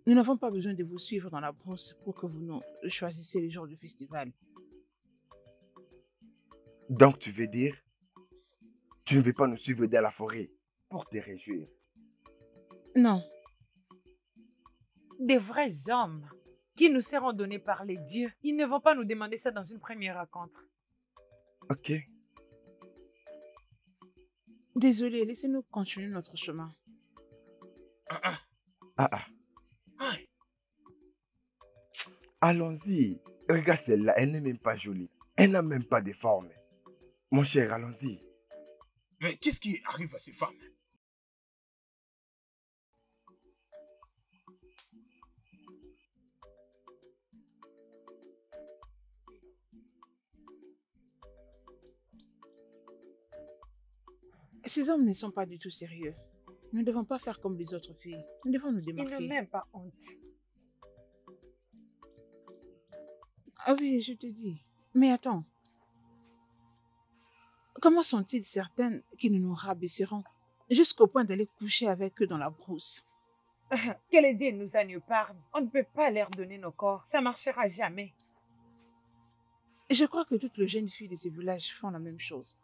Speaker 2: Nous n'avons pas besoin de vous suivre dans la brousse pour que vous nous choisissiez les jours du festival.
Speaker 10: Donc tu veux dire, tu ne veux pas nous suivre dans la forêt pour te réjouir?
Speaker 2: Non.
Speaker 1: Des vrais hommes qui nous seront donnés par les dieux. Ils ne vont pas nous demander ça dans une première rencontre.
Speaker 10: Ok.
Speaker 2: Désolé, laissez-nous continuer notre chemin.
Speaker 10: Allons-y. Regarde celle-là, elle n'est même pas jolie. Elle n'a même pas de forme. Mon cher, allons-y.
Speaker 8: Mais qu'est-ce qui arrive à ces femmes?
Speaker 2: Ces hommes ne sont pas du tout sérieux. Nous ne devons pas faire comme les autres filles. Nous devons nous
Speaker 1: Ils n'ont
Speaker 2: démarquer.
Speaker 1: même pas honte.
Speaker 2: Ah oui, je te dis. Mais attends. Comment sont-ils certaines qu'ils nous rabaisseront jusqu'au point d'aller coucher avec eux dans la brousse?
Speaker 1: Que les dieux nous en épargnent. On ne peut pas leur donner nos corps. Ça marchera jamais.
Speaker 2: Je crois que toutes les jeunes filles de ces villages font la même chose.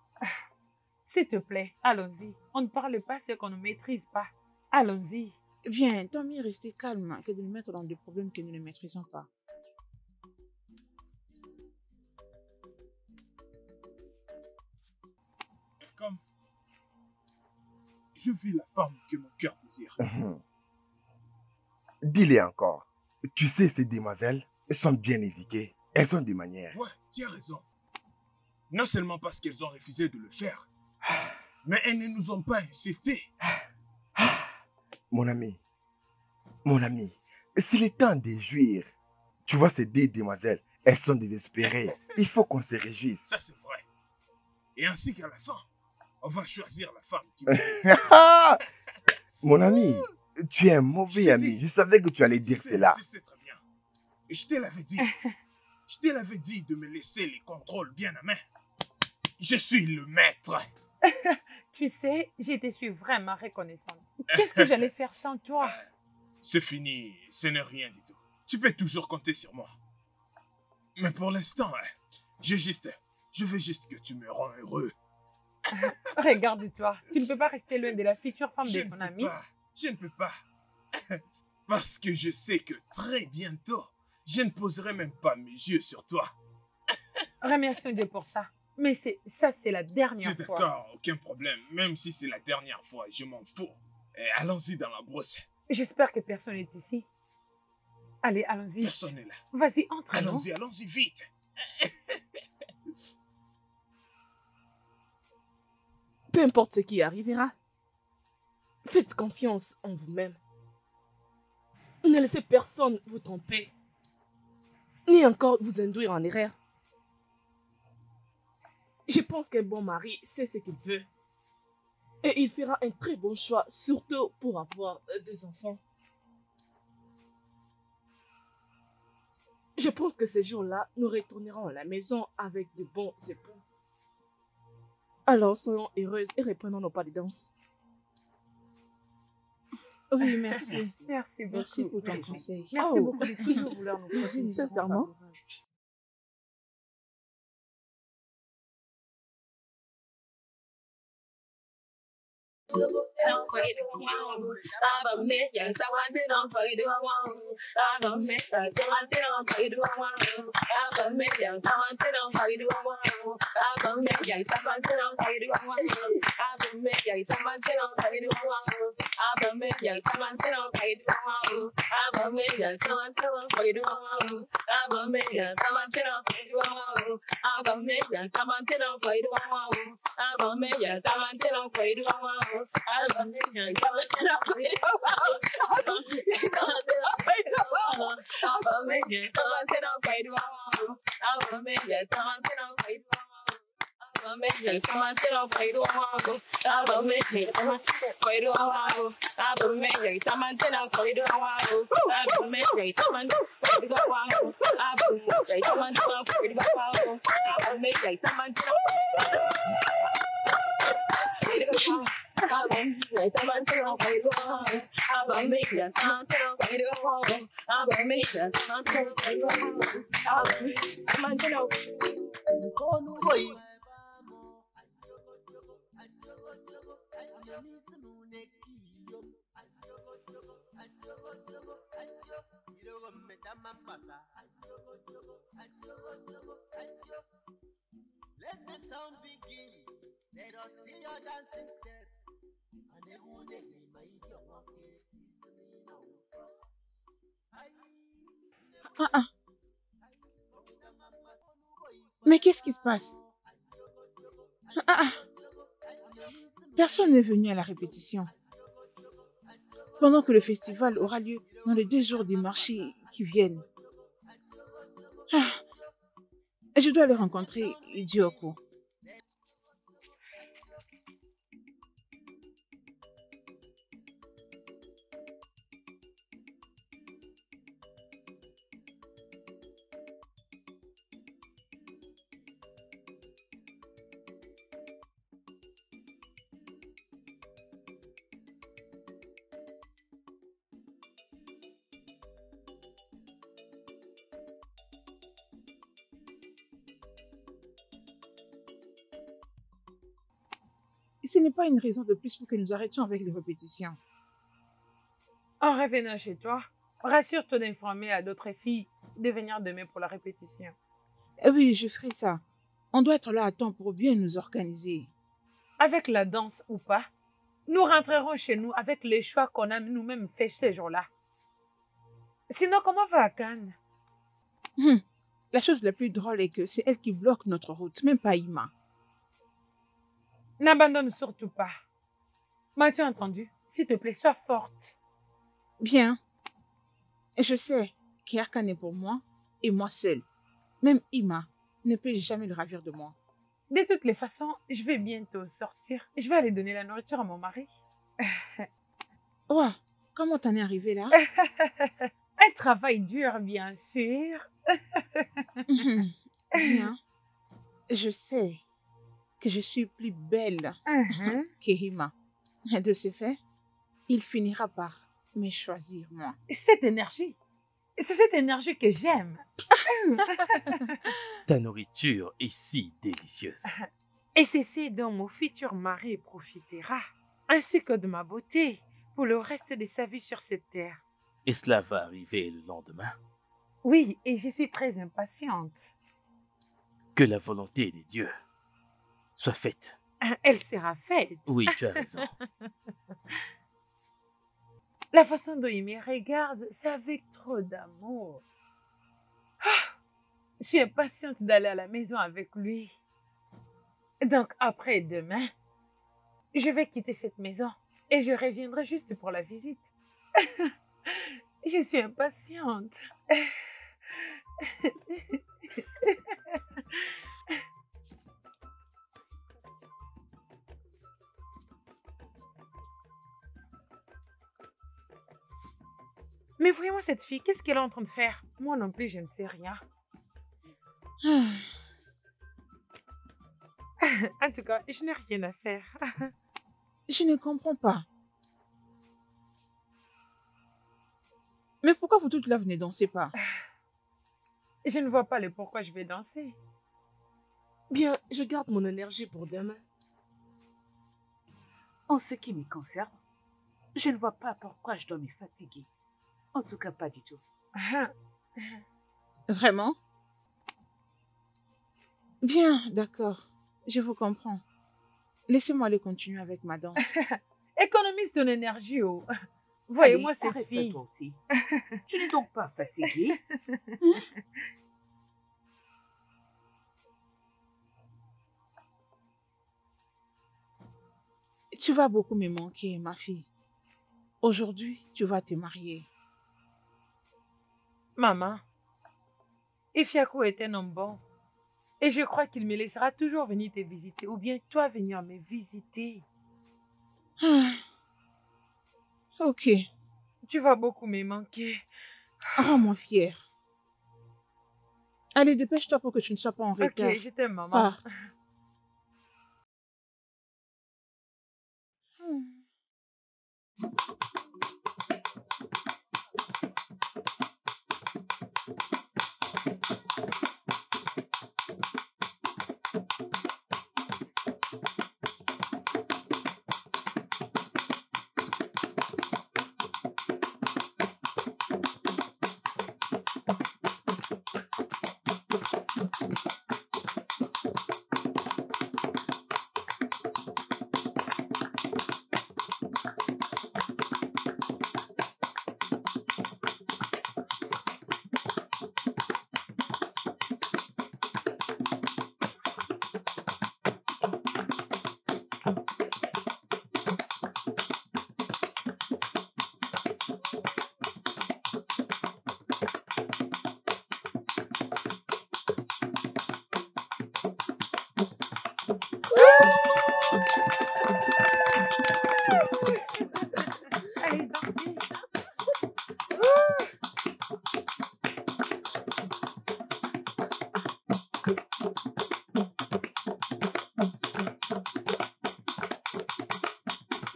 Speaker 1: S'il te plaît, allons-y. On ne parle pas ce qu'on ne maîtrise pas. Allons-y.
Speaker 2: Bien, tant mieux rester calme que de nous mettre dans des problèmes que nous ne maîtrisons pas.
Speaker 8: Comme je vis la femme que mon cœur désire.
Speaker 10: Dis-les encore. Tu sais, ces demoiselles, elles sont bien éduquées. Elles ont des manières.
Speaker 8: Ouais, tu as raison. Non seulement parce qu'elles ont refusé de le faire, mais elles ne nous ont pas insultés.
Speaker 10: Mon ami, c'est le temps de jouir. Tu vois ces deux demoiselles, elles sont désespérées. Il faut qu'on se réjouisse.
Speaker 8: Ça, c'est vrai. Et ainsi qu'à la fin, On va choisir la femme qui...
Speaker 10: Mon ami, tu es un mauvais ami. Je savais que tu allais dire cela.
Speaker 8: Tu sais très bien. Et je te l'avais dit. Je te l'avais dit de me laisser les contrôles bien à main. Je suis le maître.
Speaker 1: Tu sais, je te suis vraiment reconnaissante. Qu'est-ce que j'allais faire sans toi?
Speaker 8: C'est fini, ce n'est rien du tout. Tu peux toujours compter sur moi. Mais pour l'instant, je veux juste que tu me rends heureux.
Speaker 1: Regarde-toi, tu ne peux pas rester loin de la future femme de ton ami.
Speaker 8: Je ne peux pas. Parce que je sais que très bientôt, je ne poserai même pas mes yeux sur toi.
Speaker 1: Remercions Dieu pour ça. Mais ça, c'est la dernière fois.
Speaker 8: C'est d'accord, aucun problème. Même si c'est la dernière fois, je m'en fous. Et allons-y dans la brousse.
Speaker 1: J'espère que personne n'est ici. Allez, allons-y.
Speaker 8: Personne n'est là.
Speaker 1: Vas-y, entre.
Speaker 8: Allons-y vite.
Speaker 4: Peu importe ce qui arrivera, faites confiance en vous-même. Ne laissez personne vous tromper, ni encore vous induire en erreur. Je pense qu'un bon mari sait ce qu'il veut. Et il fera un très bon choix, surtout pour avoir des enfants. Je pense que ces jours-là, nous retournerons à la maison avec de bons époux. Alors, soyons heureuses et reprenons nos pas de danse.
Speaker 2: Oui, merci.
Speaker 1: Merci beaucoup.
Speaker 2: Merci pour ton conseil.
Speaker 1: Merci beaucoup de toujours vouloir nous conseiller.
Speaker 4: Sincèrement.
Speaker 6: Let the sound begin. Let us see your dancing steps. And they who they my idiot walking.
Speaker 2: Mais qu'est-ce qui se passe? Personne n'est venu à la répétition. Pendant que le festival aura lieu dans les 2 jours des marchés qui viennent. Je dois le rencontrer, Idioko. Et ce n'est pas une raison de plus pour que nous arrêtions avec les répétitions.
Speaker 1: En revenant chez toi, rassure-toi d'informer à d'autres filles de venir demain pour la répétition.
Speaker 2: Oui, je ferai ça. On doit être là à temps pour bien nous organiser.
Speaker 1: Avec la danse ou pas, nous rentrerons chez nous avec les choix qu'on a nous-mêmes fait ces jours-là. Sinon, comment va Akan?
Speaker 2: La chose la plus drôle est que c'est elle qui bloque notre route, même pas Ima.
Speaker 1: N'abandonne surtout pas. M'as-tu entendu? S'il te plaît, sois forte.
Speaker 2: Bien. Je sais qu'Akan est pour moi et moi seule. Même Ima ne peut jamais le ravir de moi.
Speaker 1: De toutes les façons, je vais bientôt sortir. Je vais aller donner la nourriture à mon mari.
Speaker 2: Oh, comment t'en es arrivé là?
Speaker 1: Un travail dur, bien sûr.
Speaker 2: Bien. Je sais que je suis plus belle qu'Ehima. De ce fait, il finira par me choisir moi.
Speaker 1: Cette énergie, c'est cette énergie que j'aime.
Speaker 5: Ta nourriture est si délicieuse.
Speaker 1: Et c'est ce dont mon futur mari profitera, ainsi que de ma beauté, pour le reste de sa vie sur cette terre.
Speaker 5: Et cela va arriver le lendemain.
Speaker 1: Oui, et je suis très impatiente.
Speaker 5: Que la volonté des dieux soit faite.
Speaker 1: Elle sera faite.
Speaker 5: Oui, tu as raison.
Speaker 1: La façon dont il me regarde, c'est avec trop d'amour. Je suis impatiente d'aller à la maison avec lui. Donc, après-demain, je vais quitter cette maison et je reviendrai juste pour la visite. Je suis impatiente. Mais vraiment, cette fille, qu'est-ce qu'elle est en train de faire? Moi non plus, je ne sais rien. En tout cas, je n'ai rien à faire.
Speaker 2: Je ne comprends pas. Mais pourquoi vous toutes là, vous ne dansez pas?
Speaker 1: Je ne vois pas le pourquoi je vais danser.
Speaker 4: Bien, je garde mon énergie pour demain.
Speaker 3: En ce qui me concerne, je ne vois pas pourquoi je dois me fatiguer. En tout cas, pas du tout.
Speaker 2: Vraiment? Bien, d'accord. Je vous comprends. Laissez-moi aller continuer avec ma danse.
Speaker 1: Économise ton énergie, oh. Voyez-moi
Speaker 3: Allez,
Speaker 1: cette
Speaker 3: arrête ça,
Speaker 1: fille.
Speaker 3: toi aussi. Tu n'es donc pas fatiguée?
Speaker 2: Tu vas beaucoup me manquer, ma fille. Aujourd'hui, tu vas te marier.
Speaker 1: Maman, Ifiaku est un homme bon. Et je crois qu'il me laissera toujours venir te visiter, ou bien toi venir me visiter.
Speaker 2: Ok,
Speaker 1: Tu vas beaucoup me manquer.
Speaker 2: rends-moi fière. Allez, dépêche-toi pour que tu ne sois pas en retard.
Speaker 1: Ok, je t'aime, maman.
Speaker 2: Pars.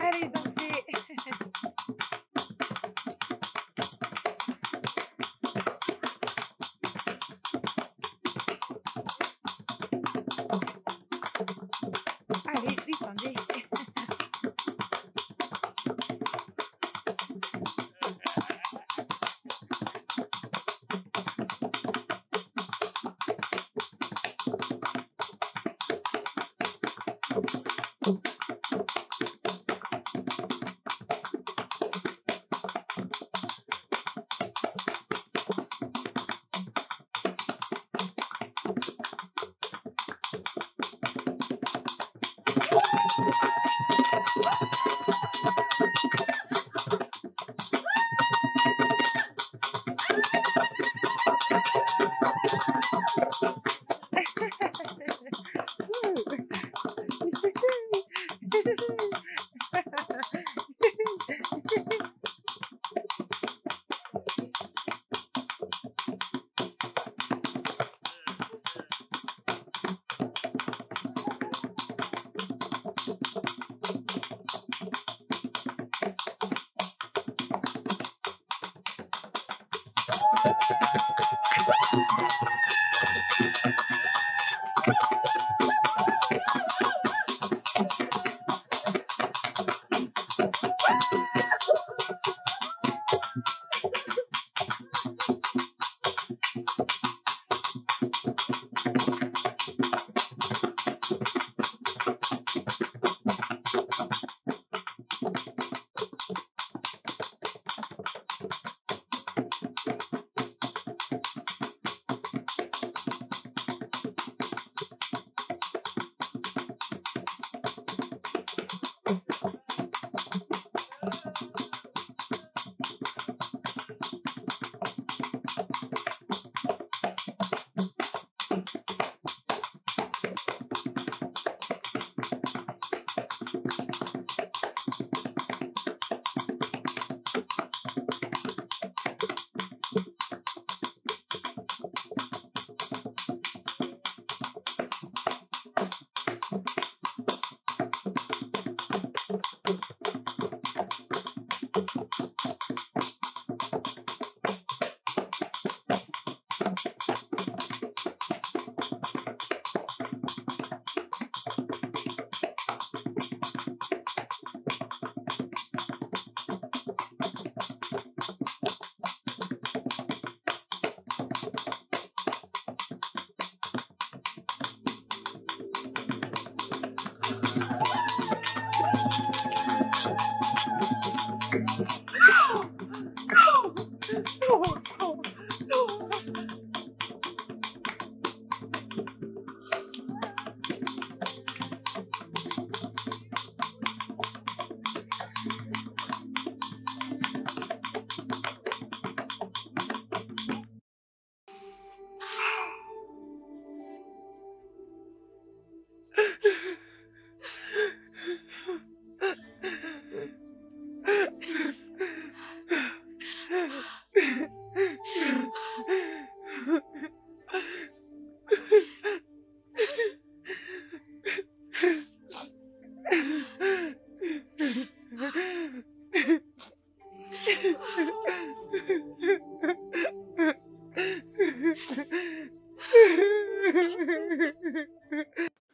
Speaker 1: Allez, dansez. Allez, dansez. Allez, descendez.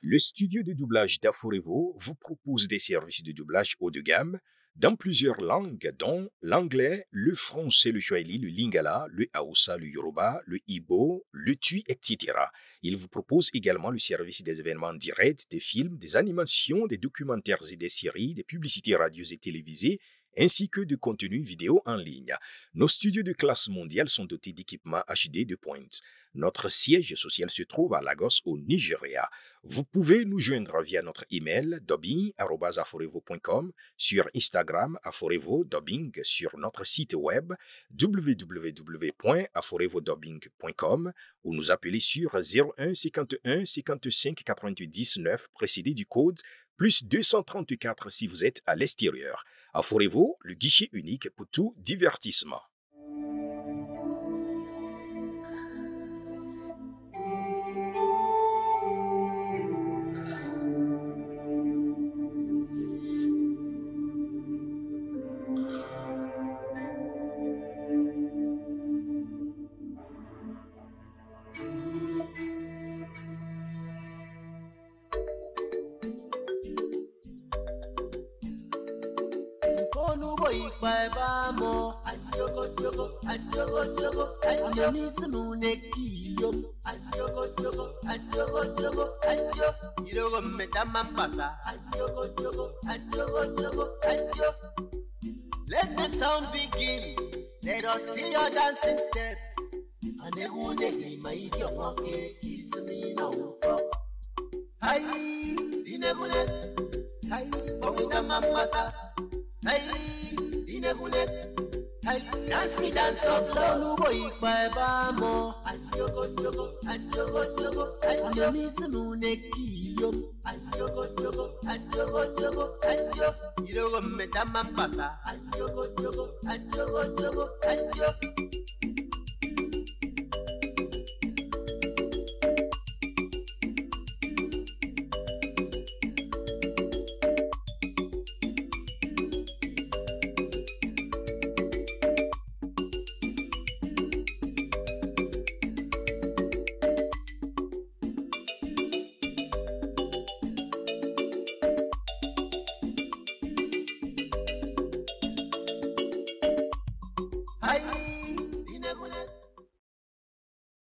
Speaker 11: Le studio de doublage d'Aforevo vous propose des services de doublage haut de gamme dans plusieurs langues, dont l'anglais, le français, le swahili, le lingala, le hausa, le yoruba, le igbo, le tui, etc. Il vous propose également le service des événements directs, des films, des animations, des documentaires et des séries, des publicités radio et télévisées, ainsi que de contenus vidéo en ligne. Nos studios de classe mondiale sont dotés d'équipements HD de pointe. Notre siège social se trouve à Lagos, au Nigeria. Vous pouvez nous joindre via notre email dubbing@aforevo.com, sur Instagram aforevo-dubbing, sur notre site web www.aforevodubbing.com ou nous appeler sur 01 51 55 99 précédé du code plus 234 si vous êtes à l'extérieur. Aforevo, le guichet unique pour tout divertissement.
Speaker 6: Let the sound begin. Let us see your dancing steps. And the one day, my idiot, okay, is me now. Hi, Dinebule. Hi, Pomita Mamasa. Hi, Dinebule. Dance me dance of love, no boy by bamo. Adiogo, diogo, adiogo, diogo, adiogo. Miss Munekio. Adiogo, diogo, adiogo, diogo, adiogo. Diogo, metama papa. Adiogo, diogo, adiogo, diogo, adiogo.